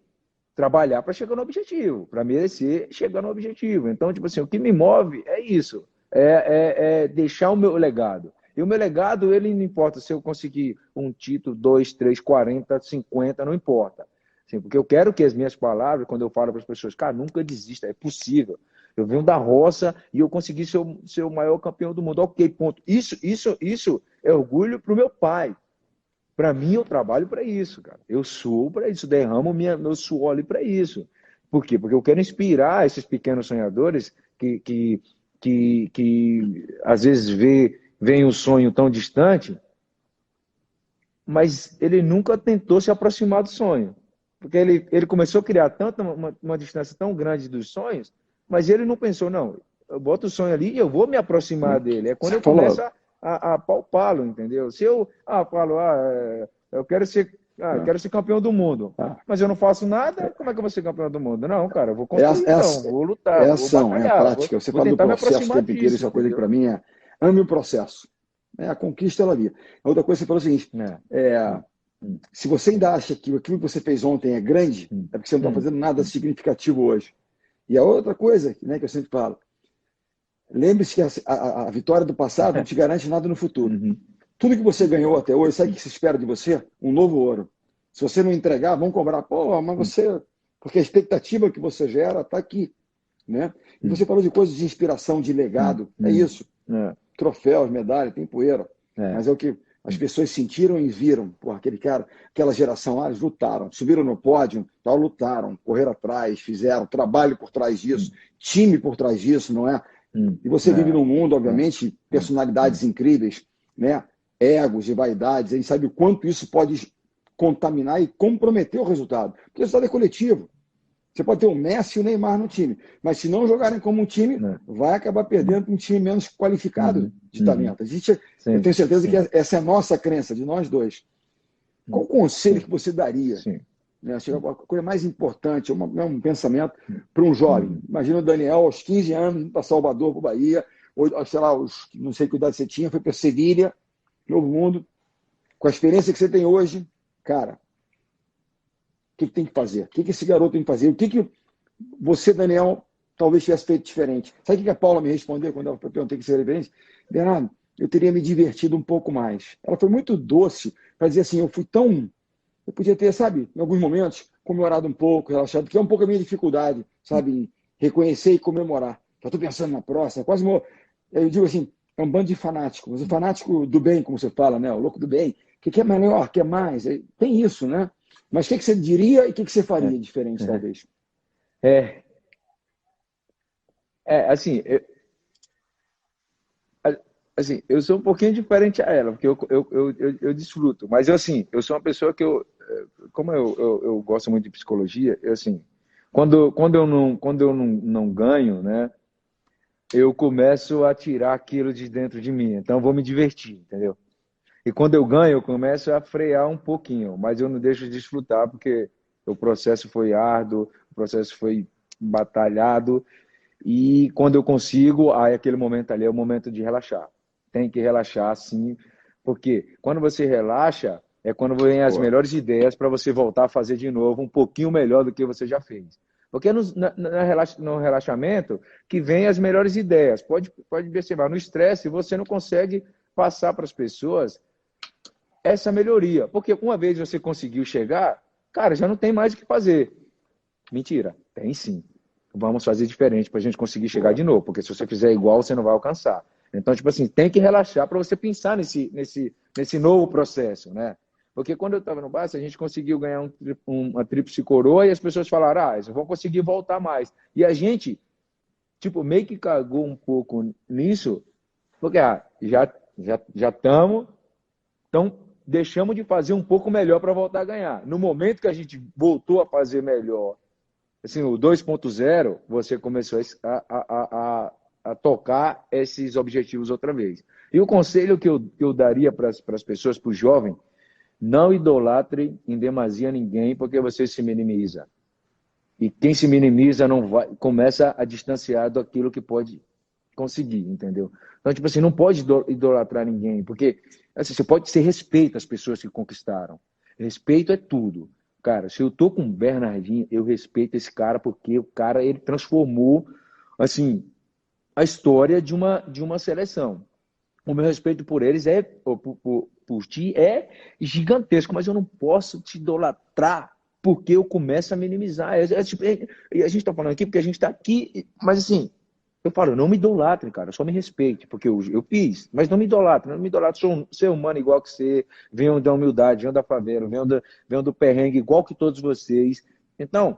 trabalhar para chegar no objetivo, para merecer chegar no objetivo. Então, tipo assim, o que me move é isso, deixar o meu legado. E o meu legado, ele não importa se eu conseguir um título, 2, 3, 40, 50, não importa. Assim, porque eu quero que as minhas palavras, quando eu falo para as pessoas, cara, nunca desista, é possível. Eu venho da roça e eu consegui ser o maior campeão do mundo. Ok, ponto. Isso é orgulho para o meu pai. Para mim, eu trabalho para isso, cara. Eu sou para isso, derramo meu suor ali para isso. Por quê? Porque eu quero inspirar esses pequenos sonhadores que às vezes veem um sonho tão distante, mas ele nunca tentou se aproximar do sonho. Porque ele começou a criar uma distância tão grande dos sonhos, mas ele não pensou, não, eu boto o sonho ali e eu vou me aproximar dele. É quando eu começo a palpá-lo, entendeu? Se eu falo, eu quero ser campeão do mundo, mas eu não faço nada, como é que eu vou ser campeão do mundo? Não, cara, eu vou construir, vou lutar, vou ação, batalhar, a prática. Você fala do processo o tempo inteiro, isso é uma coisa que para mim ame o processo. A conquista, ela ali. A outra coisa, você falou o seguinte, se você ainda acha que aquilo que você fez ontem é grande, é porque você não está fazendo nada significativo hoje. E a outra coisa, né, que eu sempre falo, lembre-se que a vitória do passado não te garante nada no futuro. Tudo que você ganhou até hoje, sabe o que se espera de você? Um novo ouro. Se você não entregar, vão cobrar. Pô, mas você... Porque a expectativa que você gera está aqui. Né? E você falou de coisas de inspiração, de legado. É isso. Troféus, medalha, tem poeira. Mas é o que as pessoas sentiram e viram. Pô, aquele cara, aquela geração, eles lutaram. Subiram no pódio, lutaram, correram atrás, fizeram trabalho por trás disso, time por trás disso, não é? E você vive num mundo, obviamente, personalidades incríveis, né? Egos e vaidades, a gente sabe o quanto isso pode contaminar e comprometer o resultado. Porque o resultado é coletivo. Você pode ter o Messi e o Neymar no time, mas se não jogarem como um time, vai acabar perdendo para um time menos qualificado de talento. Eu tenho certeza que essa é a nossa crença, de nós dois. Qual o conselho que você daria? Né? A coisa mais importante, um pensamento para um jovem. Imagina o Daniel, aos 15 anos, indo para Salvador, para o Bahia, ou, sei lá, não sei que idade você tinha, foi para Sevilha, Novo Mundo. Com a experiência que você tem hoje, cara, o que tem que fazer? O que esse garoto tem que fazer? O que você, Daniel, talvez tivesse feito diferente? Sabe o que a Paula me respondeu quando eu perguntei que seria diferente? Bernardo, eu teria me divertido um pouco mais. Ela foi muito doce para dizer assim, eu podia ter, sabe, em alguns momentos, comemorado um pouco, relaxado, que é um pouco a minha dificuldade, sabe, em reconhecer e comemorar. Já estou pensando na próxima, eu digo assim, é um bando de fanáticos, mas o fanático do bem, como você fala, né, o louco do bem, que é melhor, quer mais, tem isso, né? Mas o que você diria e o que você faria diferente, talvez? Assim, eu sou um pouquinho diferente a ela, porque eu desfruto. Mas eu sou uma pessoa que como eu gosto muito de psicologia, quando eu não ganho, né, eu começo a tirar aquilo de dentro de mim. Então eu vou me divertir, entendeu? E quando eu ganho, eu começo a frear um pouquinho, mas eu não deixo de desfrutar, porque o processo foi árduo, o processo foi batalhado, e quando eu consigo, aí aquele momento ali é o momento de relaxar. Tem que relaxar, sim, porque quando você relaxa, é quando vem as melhores ideias para você voltar a fazer de novo um pouquinho melhor do que você já fez. Porque no relaxamento que vem as melhores ideias. Pode perceber, no estresse você não consegue passar para as pessoas essa melhoria. Porque uma vez você conseguiu chegar, cara, já não tem mais o que fazer. Mentira, tem sim. Vamos fazer diferente para a gente conseguir chegar de novo. Porque se você fizer igual, você não vai alcançar. Então, tipo assim, tem que relaxar para você pensar nesse novo processo, né? Porque quando eu estava no Barça, a gente conseguiu ganhar uma tríplice coroa e as pessoas falaram, eles vão conseguir voltar mais. E a gente, tipo, meio que cagou um pouco nisso, porque já estamos, então deixamos de fazer um pouco melhor para voltar a ganhar. No momento que a gente voltou a fazer melhor, assim, o 2.0, você começou a tocar esses objetivos outra vez. E o conselho que eu daria para as pessoas, para os jovens, não idolatre em demasia ninguém, porque você se minimiza. E quem se minimiza começa a distanciar daquilo que pode conseguir, entendeu? Então, tipo assim, não pode idolatrar ninguém, porque assim, você pode ter respeito às pessoas que conquistaram. Respeito é tudo. Cara, se eu tô com o Bernardinho, eu respeito esse cara, porque o cara, ele transformou, assim, a história de uma seleção. O meu respeito por eles por ti é gigantesco, mas eu não posso te idolatrar porque eu começo a minimizar. E a gente está falando aqui porque a gente está aqui, mas assim, eu falo, não me idolatre, cara, só me respeite, porque eu fiz, mas não me idolatre, sou um ser humano igual que você, venho da humildade, venho da favela, venho do perrengue igual que todos vocês. Então,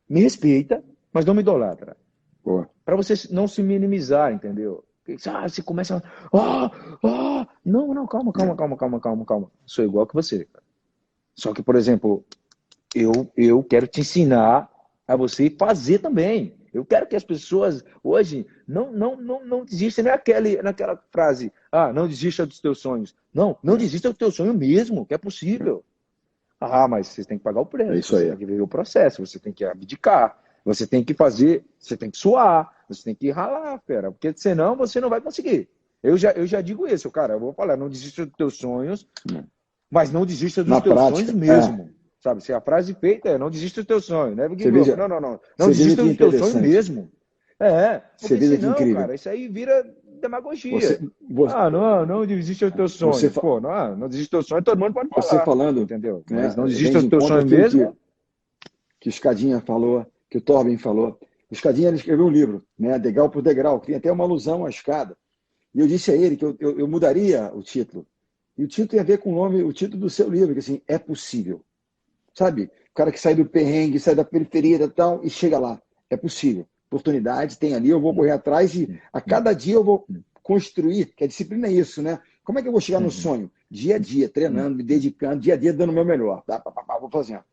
me respeita, mas não me idolatra. Para você não se minimizar, entendeu? Você começa não, calma. Sou igual que você. Só que, por exemplo, eu quero te ensinar a você fazer também. Eu quero que as pessoas hoje não desistam naquela frase, não desista dos teus sonhos. Não desista do teu sonho mesmo, que é possível. Mas você tem que pagar o preço, é isso aí. Você tem que viver o processo, você tem que abdicar, você tem que fazer, você tem que suar, você tem que ralar, fera, porque senão você não vai conseguir. Eu já digo isso, cara, eu vou falar, não desista dos teus sonhos, mas não desista dos teus sonhos mesmo. Sabe, se a frase feita é não desista dos teus sonhos, né? Não desista dos teus sonhos mesmo. Porque senão, cara, isso aí vira demagogia. Não desista dos teus sonhos. Não desista dos sonhos, todo mundo pode falar. Você falando, entendeu? Mas não desista dos teus sonhos mesmo. Que o Escadinha falou, que o Torben falou. O Escadinha, ele escreveu um livro, né? Degrau por degrau, que tem até uma alusão à escada. E eu disse a ele que eu mudaria o título. E o título tem a ver com o título do seu livro, que assim, é possível. Sabe? O cara que sai do perrengue, sai da periferia e tal, e chega lá. É possível. Oportunidade tem ali, eu vou correr atrás e a cada dia eu vou construir, que a disciplina é isso, né? Como é que eu vou chegar no sonho? Dia a dia, treinando, me dedicando, dia a dia dando o meu melhor. Tá, vou fazendo.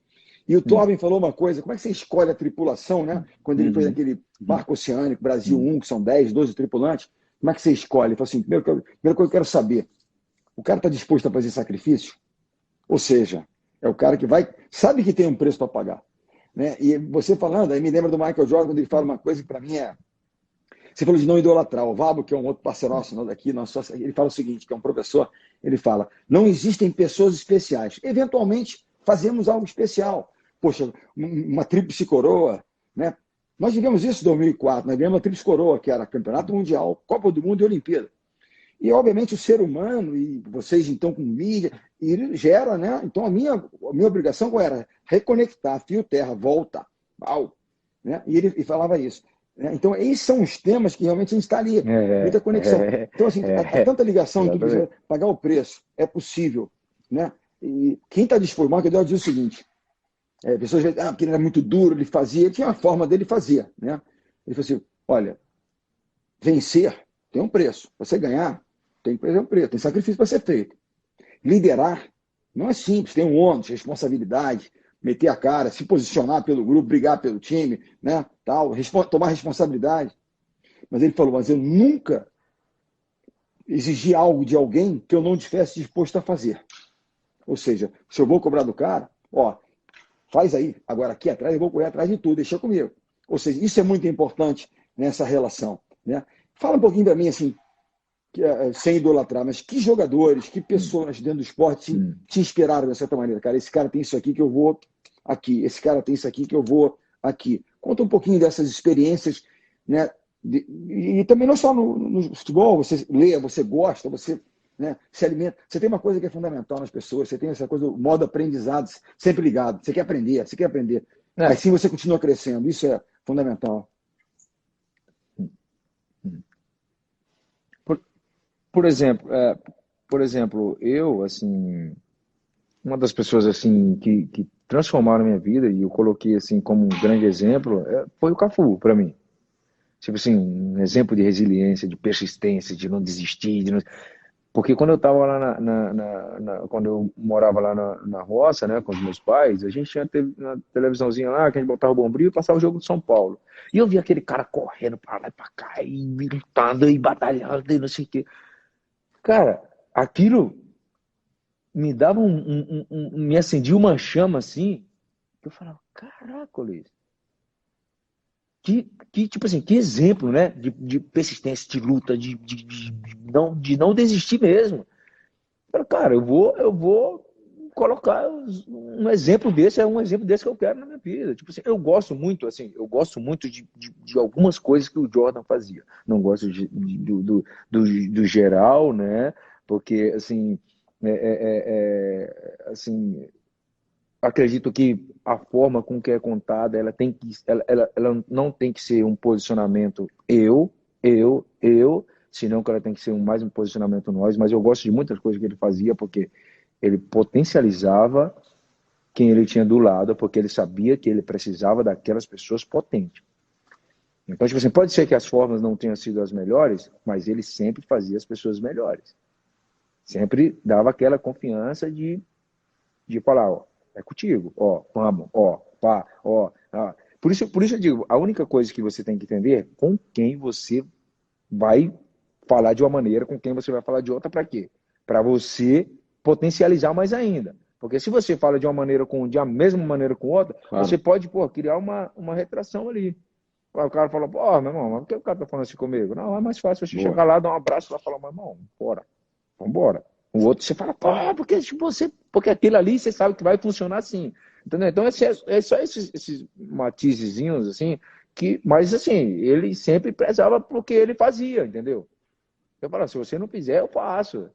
E o Torben falou uma coisa, como é que você escolhe a tripulação, né? Quando ele fez aquele barco oceânico, Brasil 1, que são 10, 12 tripulantes, como é que você escolhe? Ele falou assim, primeira coisa que eu quero saber, o cara está disposto a fazer sacrifício? Ou seja, é o cara que sabe que tem um preço para pagar. Né? E você falando, aí me lembra do Michael Jordan, quando ele fala uma coisa que para mim é... Você falou de não idolatrar. O Vabo, que é um outro parceiro nosso daqui, ele fala o seguinte, que é um professor, ele fala, não existem pessoas especiais. Eventualmente, fazemos algo especial. Poxa, uma tríplice coroa, né? Nós vivemos isso em 2004, nós vivemos uma tríplice coroa, que era Campeonato Mundial, Copa do Mundo e Olimpíada. E, obviamente, o ser humano, e vocês, então, com mídia, ele gera, né? Então, a minha obrigação qual era? Reconectar, fio terra, volta. Uau! Né? E ele falava isso. Né? Então, esses são os temas que realmente a gente está ali. Muita conexão. Então, assim, há tanta ligação que precisa pagar o preço. É possível. Né? E quem está disposto, Marco Edel diz o seguinte, pessoas dizem, porque ele era muito duro, ele fazia, tinha uma forma dele fazer. Né? Ele falou assim, olha, vencer tem um preço. Você ganhar, tem que pagar um preço, tem sacrifício para ser feito. Liderar não é simples, tem um ônus, responsabilidade, meter a cara, se posicionar pelo grupo, brigar pelo time, né, tal, tomar responsabilidade. Mas ele falou, mas eu nunca exigi algo de alguém que eu não estivesse disposto a fazer. Ou seja, se eu vou cobrar do cara, faz aí, agora aqui atrás eu vou correr atrás de tudo, deixa comigo. Ou seja, isso é muito importante nessa relação. Né? Fala um pouquinho para mim, assim, sem idolatrar, mas que jogadores, que pessoas dentro do esporte te inspiraram de certa maneira? Cara, esse cara tem isso aqui que eu vou aqui, esse cara tem isso aqui que eu vou aqui. Conta um pouquinho dessas experiências, né? E também não só no futebol, você lê, você gosta, você, né, se alimenta. Você tem uma coisa que é fundamental nas pessoas, você tem essa coisa, o modo aprendizado, sempre ligado. Você quer aprender, você quer aprender. Assim você continua crescendo, isso é fundamental. Por exemplo, eu, assim, uma das pessoas assim que transformaram a minha vida e eu coloquei assim como um grande exemplo foi o Cafu para mim. Tipo assim, um exemplo de resiliência, de persistência, de não desistir, porque quando eu estava lá quando eu morava lá na roça, né, com os meus pais, a gente tinha uma televisãozinha lá que a gente botava o bombril e passava o jogo de São Paulo. E eu via aquele cara correndo para lá e para cá e lutando e batalhando e não sei o quê. Cara, aquilo me dava me acendia uma chama assim, que eu falava, caraca, Luiz, tipo assim, que exemplo, né, de persistência, de luta, de não desistir mesmo. Eu falei, cara, eu vou colocar um exemplo desse, é um exemplo desse que eu quero na minha vida. Tipo assim, eu gosto muito de algumas coisas que o Jordan fazia. Não gosto do geral, né? Porque, assim, assim, acredito que a forma com que é contada, ela não tem que ser um posicionamento senão que ela tem que ser mais um posicionamento nós, mas eu gosto de muitas coisas que ele fazia, porque ele potencializava quem ele tinha do lado, porque ele sabia que ele precisava daquelas pessoas potentes. Então, tipo assim, pode ser que as formas não tenham sido as melhores, mas ele sempre fazia as pessoas melhores. Sempre dava aquela confiança de falar, é contigo, vamos, pá, Por isso eu digo, a única coisa que você tem que entender é com quem você vai falar de uma maneira, com quem você vai falar de outra, para quê? Para você potencializar mais ainda. Porque se você fala de uma maneira de a mesma maneira com outra, claro, você pode, criar uma retração ali. O cara fala, meu irmão, mas por que o cara tá falando assim comigo? Não, é mais fácil você chegar lá, dar um abraço e falar, meu irmão, bora, vambora. O outro você fala, porque aquilo ali você sabe que vai funcionar assim. Entendeu? Então, é só esses matizezinhos, assim, mas assim, ele sempre prezava porque ele fazia, entendeu? Eu falo, se você não fizer, eu faço.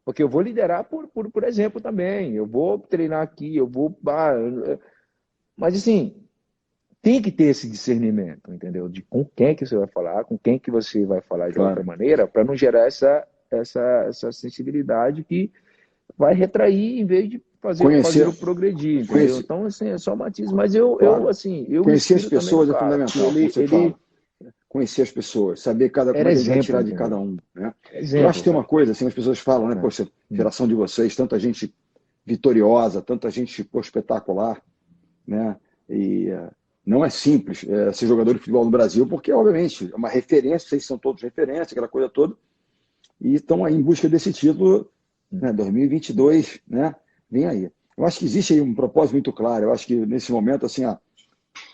Porque eu vou liderar por exemplo também. Eu vou treinar aqui, eu vou... Mas assim, tem que ter esse discernimento, entendeu? De com quem que você vai falar, com quem que você vai falar de outra maneira, para não gerar essa sensibilidade que vai retrair em vez de fazer o progredir, entendeu? Então, assim, é só matiz. Mas eu conhecer as pessoas também, é fundamental. conhecer as pessoas, saber como Era é que a gente vai exemplo, tirar de entendeu? cada um, né? Eu acho Exemplo, que tem uma cara. coisa, assim, as pessoas falam, né? Poxa, geração de vocês, tanta gente vitoriosa, tanta gente pô, espetacular, né? E não é simples ser jogador de futebol no Brasil, porque, obviamente, é uma referência, vocês são todos referência, aquela coisa toda, e estão aí em busca desse título, né? 2022, né? Vem aí. Eu acho que existe aí um propósito muito claro. Eu acho que nesse momento, assim,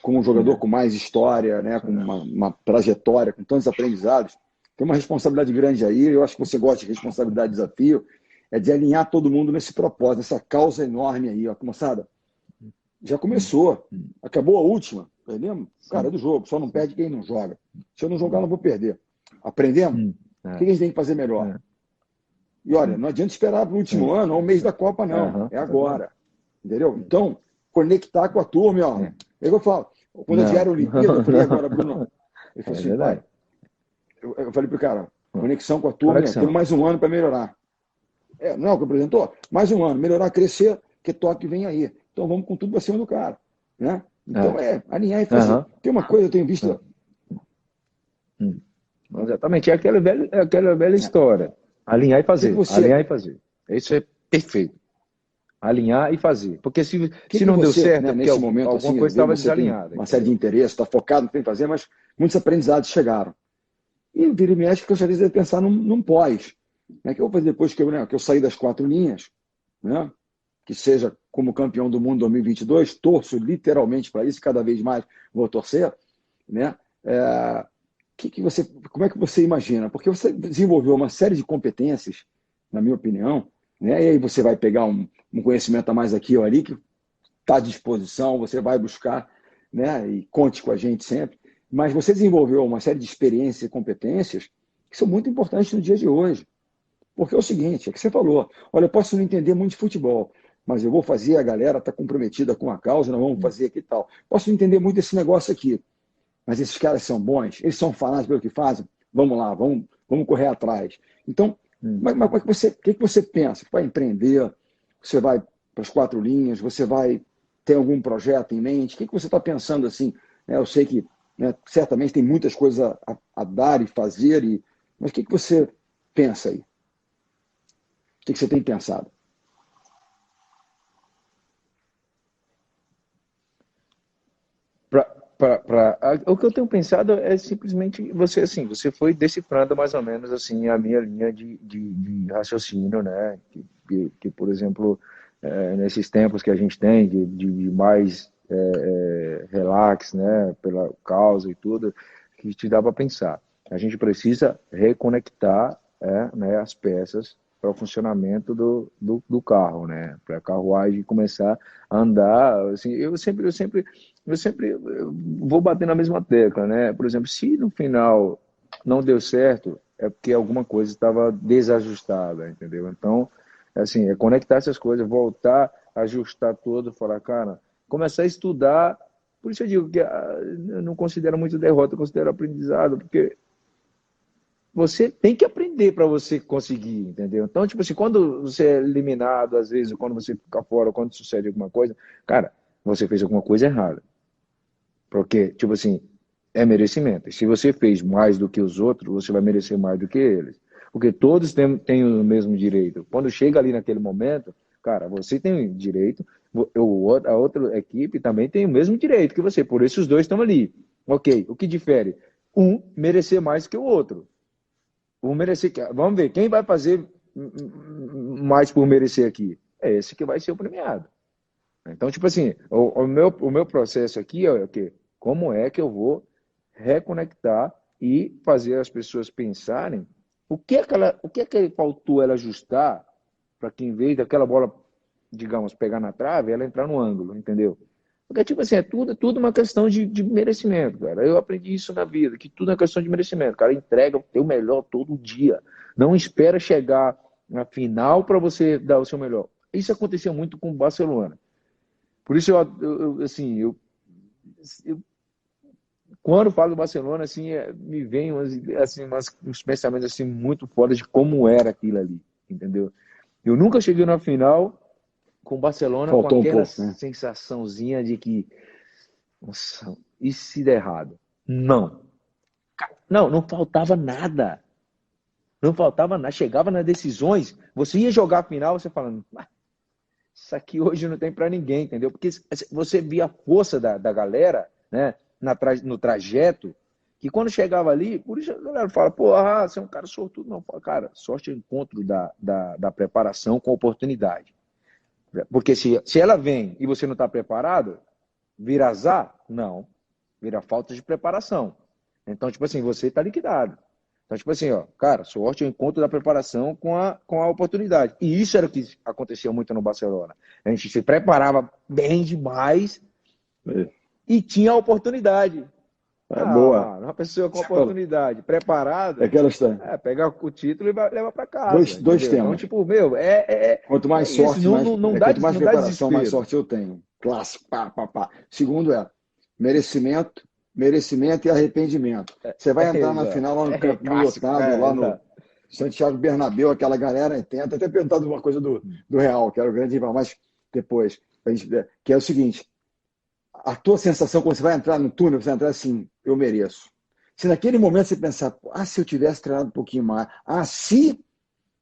como um jogador com mais história, né? Com uma trajetória, com tantos aprendizados, tem uma responsabilidade grande aí. Eu acho que você gosta de responsabilidade e desafio, é de alinhar todo mundo nesse propósito, nessa causa enorme aí, ó, moçada. Já começou. Acabou a última. Perdemos? Cara, é do jogo. Só não perde quem não joga. Se eu não jogar, eu não vou perder. Aprendemos? O que a gente tem que fazer melhor? E olha, não adianta esperar para o último ano ou o mês da Copa, não. É agora. Entendeu? Então, conectar com a turma, ó. É o que eu falo. Quando eu vier a Olimpíada, eu falei agora, Bruno. Ele falou assim, pai. Eu falei pro cara, conexão com a turma, temos mais um ano para melhorar. Não é o que apresentou? Mais um ano, melhorar, crescer, que toque vem aí. Então vamos com tudo para cima do cara. Né? Então alinhar e fazer. Tem uma coisa, eu tenho visto. Exatamente, é aquela velha história. Alinhar e fazer. Alinhar e fazer. Isso é perfeito. Alinhar e fazer. Porque se não deu certo, né, é porque nesse momento, alguma assim, coisa estava você desalinhada. Tem uma série de interesses, está focado no que tem que fazer, mas muitos aprendizados chegaram. E vira e mexe, que eu já deve pensar num pós. Né, que eu vou fazer depois que eu sair das 4 linhas, né, que seja como campeão do mundo 2022, torço literalmente para isso, cada vez mais vou torcer. Né, como é que você imagina? Porque você desenvolveu uma série de competências, na minha opinião, né, e aí você vai pegar um conhecimento a mais aqui ou ali, que está à disposição, você vai buscar, né, e conte com a gente sempre. Mas você desenvolveu uma série de experiências e competências que são muito importantes no dia de hoje. Porque é o seguinte, é que você falou, olha, eu posso não entender muito de futebol, mas eu vou fazer, a galera está comprometida com a causa, nós vamos fazer aqui e tal. Posso não entender muito desse negócio aqui, mas esses caras são bons, eles são fanáticos pelo que fazem, vamos lá, vamos correr atrás. Então, mas o que você pensa? Vai empreender? Você vai para as 4 linhas? Você vai ter algum projeto em mente? O que você está pensando assim? Eu sei que certamente tem muitas coisas a dar e fazer, mas o que você pensa aí? O que você tem pensado? O que eu tenho pensado é simplesmente você foi decifrando mais ou menos assim a minha linha de raciocínio, né? Que, por exemplo, nesses tempos que a gente tem de mais relax, né? Pela causa e tudo, que te dá para pensar. A gente precisa reconectar né, as peças para o funcionamento do carro, né? Para a carruagem começar a andar. Assim, eu sempre vou bater na mesma tecla, né? Por exemplo, se no final não deu certo, é porque alguma coisa estava desajustada, entendeu? Então, assim, é conectar essas coisas, voltar, ajustar tudo, falar, cara, começar a estudar. Por isso eu digo que eu não considero muito derrota, eu considero aprendizado, porque você tem que aprender para você conseguir, entendeu? Então, tipo assim, quando você é eliminado, às vezes, ou quando você fica fora, ou quando sucede alguma coisa, cara, você fez alguma coisa errada. Porque, tipo assim, é merecimento. E se você fez mais do que os outros, você vai merecer mais do que eles. Porque todos têm o mesmo direito. Quando chega ali naquele momento, cara, você tem direito, a outra equipe também tem o mesmo direito que você. Por isso os dois estão ali. Ok, o que difere? Um merecer mais que o outro. Vamos ver, quem vai fazer mais por merecer aqui? É esse que vai ser o premiado. Então, tipo assim, o meu processo aqui é o quê? Como é que eu vou reconectar e fazer as pessoas pensarem o que é que faltou ela ajustar para que, em vez daquela bola, digamos, pegar na trave, ela entrar no ângulo, entendeu? Porque, tipo assim, é tudo uma questão de merecimento, cara. Eu aprendi isso na vida, que tudo é questão de merecimento. Cara, entrega o teu melhor todo dia. Não espera chegar na final para você dar o seu melhor. Isso aconteceu muito com o Barcelona. Por isso, assim, quando falo do Barcelona, assim, me vem uns pensamentos assim, muito fodas de como era aquilo ali, entendeu? Eu nunca cheguei na final com o Barcelona com Faltou um aquela pouco, né? sensaçãozinha de que, nossa, e se der errado? Não. Não, não faltava nada. Não faltava nada. Chegava nas decisões, você ia jogar a final, você falando, isso aqui hoje não tem para ninguém, entendeu? Porque você via a força da galera, né, no trajeto, que quando chegava ali, por isso a galera fala, pô, você é um cara sortudo. Não, fala, cara, sorte é o encontro da preparação com a oportunidade. Porque se ela vem e você não está preparado, vira azar? Não. Vira falta de preparação. Então, tipo assim, você está liquidado. Então, tipo assim, ó, cara, sorte é o encontro da preparação com a oportunidade. E isso era o que acontecia muito no Barcelona. A gente se preparava bem demais e tinha a oportunidade. Boa. Mano, uma pessoa com oportunidade, preparada, É aquela história. pega o título e leva para casa. Dois temas. Então, tipo, meu, quanto mais sorte, quanto mais preparação, mais sorte eu tenho. Clássico, pá, pá, pá. Segundo merecimento e arrependimento. Você vai entrar na final lá no Camp Nou lotado, lá no Santiago Bernabéu, aquela galera, tenta até perguntado uma coisa do Real, que era o grande rival, mas depois, que é o seguinte, a tua sensação quando você vai entrar no túnel, você vai entrar assim, eu mereço. Se naquele momento você pensar, se eu tivesse treinado um pouquinho mais, se,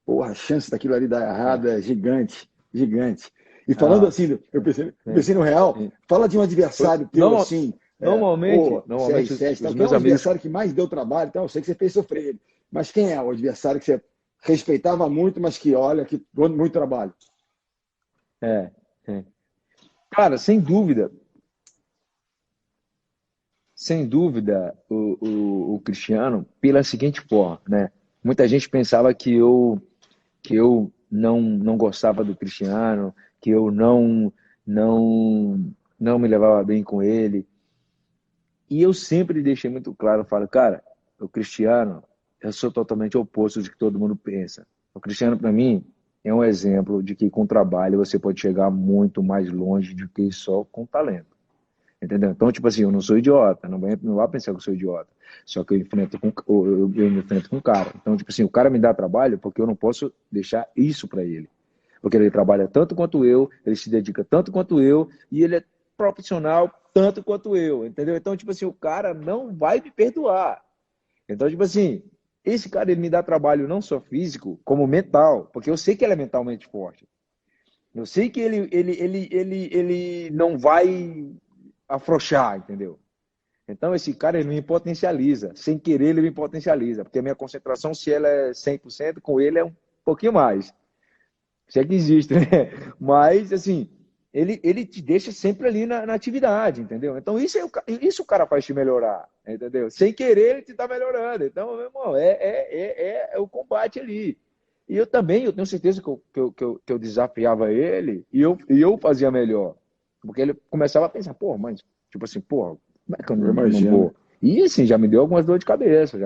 porra, a chance daquilo ali dar errado é gigante, gigante. E falando assim, eu pensei no Real, fala de um adversário teu assim, normalmente CR7, os que meus é um amigos... adversário que mais deu trabalho, então eu sei que você fez sofrer ele. Mas quem é o adversário que você respeitava muito, mas que olha, que deu muito trabalho? Cara, sem dúvida, o Cristiano, pela seguinte forma, né? Muita gente pensava que eu não gostava do Cristiano, que eu não me levava bem com ele. E eu sempre deixei muito claro, falo, cara, o Cristiano, eu sou totalmente oposto do que todo mundo pensa. O Cristiano, para mim, é um exemplo de que com trabalho você pode chegar muito mais longe do que só com talento. Entendeu? Então, tipo assim, eu não sou idiota, não vai pensar que eu sou idiota. Só que eu me enfrento com o cara. Então, tipo assim, o cara me dá trabalho porque eu não posso deixar isso para ele. Porque ele trabalha tanto quanto eu, ele se dedica tanto quanto eu, e ele é profissional tanto quanto eu, entendeu? Então, tipo assim, o cara não vai me perdoar. Então, tipo assim, esse cara, ele me dá trabalho não só físico, como mental, porque eu sei que ele é mentalmente forte. Eu sei que ele não vai afrouxar, entendeu? Então, esse cara, ele me potencializa. Sem querer, ele me potencializa. Porque a minha concentração, se ela é 100%, com ele é um pouquinho mais. Se é que existe, né? Mas, assim, ele te deixa sempre ali na atividade, entendeu? Então, isso o cara faz te melhorar, entendeu? Sem querer, ele te tá melhorando. Então, meu irmão, é o combate ali. E eu também, eu tenho certeza que eu desafiava ele e eu fazia melhor. Porque ele começava a pensar, pô, mas, tipo assim, pô, como é que eu não vou? E, assim, já me deu algumas dores de cabeça,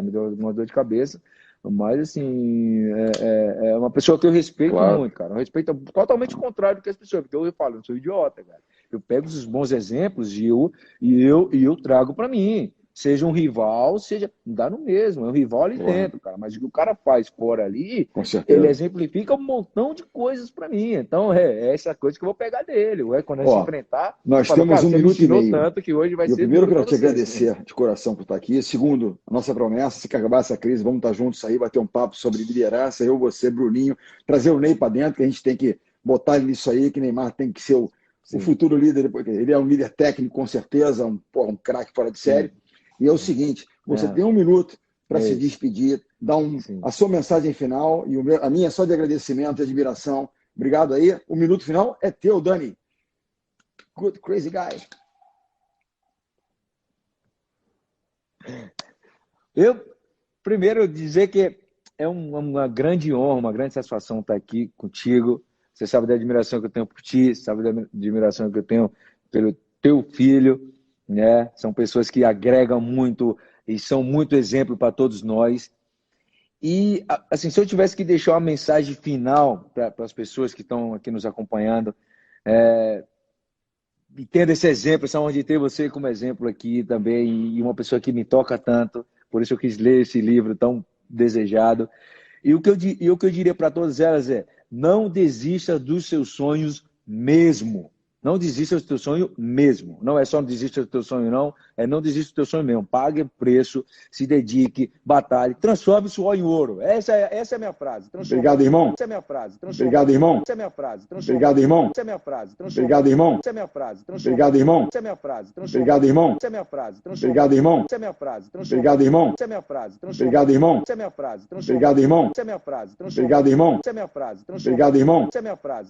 mas, assim, é uma pessoa que eu respeito muito, cara. Eu respeito totalmente o contrário do que as pessoas, porque eu falo, eu sou idiota, cara. Eu pego os bons exemplos e eu trago para mim. Seja um rival, dá no mesmo, é um rival ali dentro, cara. Mas o que o cara faz fora ali, ele exemplifica um montão de coisas para mim. Então, é essa coisa que eu vou pegar dele. Quando a gente se enfrentar, nós temos 1 minuto e meio. Tanto que hoje vai ser primeiro, eu quero te agradecer de coração por estar aqui. Segundo, a nossa promessa, se acabar essa crise, vamos estar juntos aí, bater um papo sobre liderança, eu, você, Bruninho, trazer o Ney para dentro, que a gente tem que botar ele nisso aí, que Neymar tem que ser o futuro líder. Ele é um líder técnico, com certeza, um craque fora de série. E é o seguinte, você tem 1 minuto para se despedir, dar a sua mensagem final, e a minha é só de agradecimento e admiração. Obrigado aí. O minuto final é teu, Dani. Good, crazy guy. Eu, primeiro, dizer que é uma grande honra, uma grande satisfação estar aqui contigo. Você sabe da admiração que eu tenho por ti, sabe da admiração que eu tenho pelo teu filho, né? São pessoas que agregam muito e são muito exemplo para todos nós. E, assim, se eu tivesse que deixar uma mensagem final para as pessoas que estão aqui nos acompanhando, e tendo esse exemplo, só onde ter você como exemplo aqui também, e uma pessoa que me toca tanto, por isso eu quis ler esse livro tão desejado. E o que eu diria para todas elas é: não desista dos seus sonhos mesmo. Não desista do teu sonho mesmo. Não é só não desista do teu sonho, não. É não desista do teu sonho mesmo. Pague o preço, se dedique, batalhe, transforme suor em ouro. Essa é a minha frase. Obrigado, irmão. Essa é a minha frase. Obrigado, irmão. Essa é a minha frase. Obrigado, irmão. Essa é a minha frase. Obrigado, irmão. Essa é a minha frase. Obrigado, irmão. Essa é a minha frase. Obrigado, irmão. Essa é a minha frase. Obrigado, irmão. Essa é a minha frase. Obrigado, irmão. Essa é a minha frase. Obrigado, irmão. Essa é a minha frase. Obrigado, irmão. Essa é a minha frase. Obrigado, irmão. Essa é a minha frase. Obrigado, irmão. Essa é a minha frase.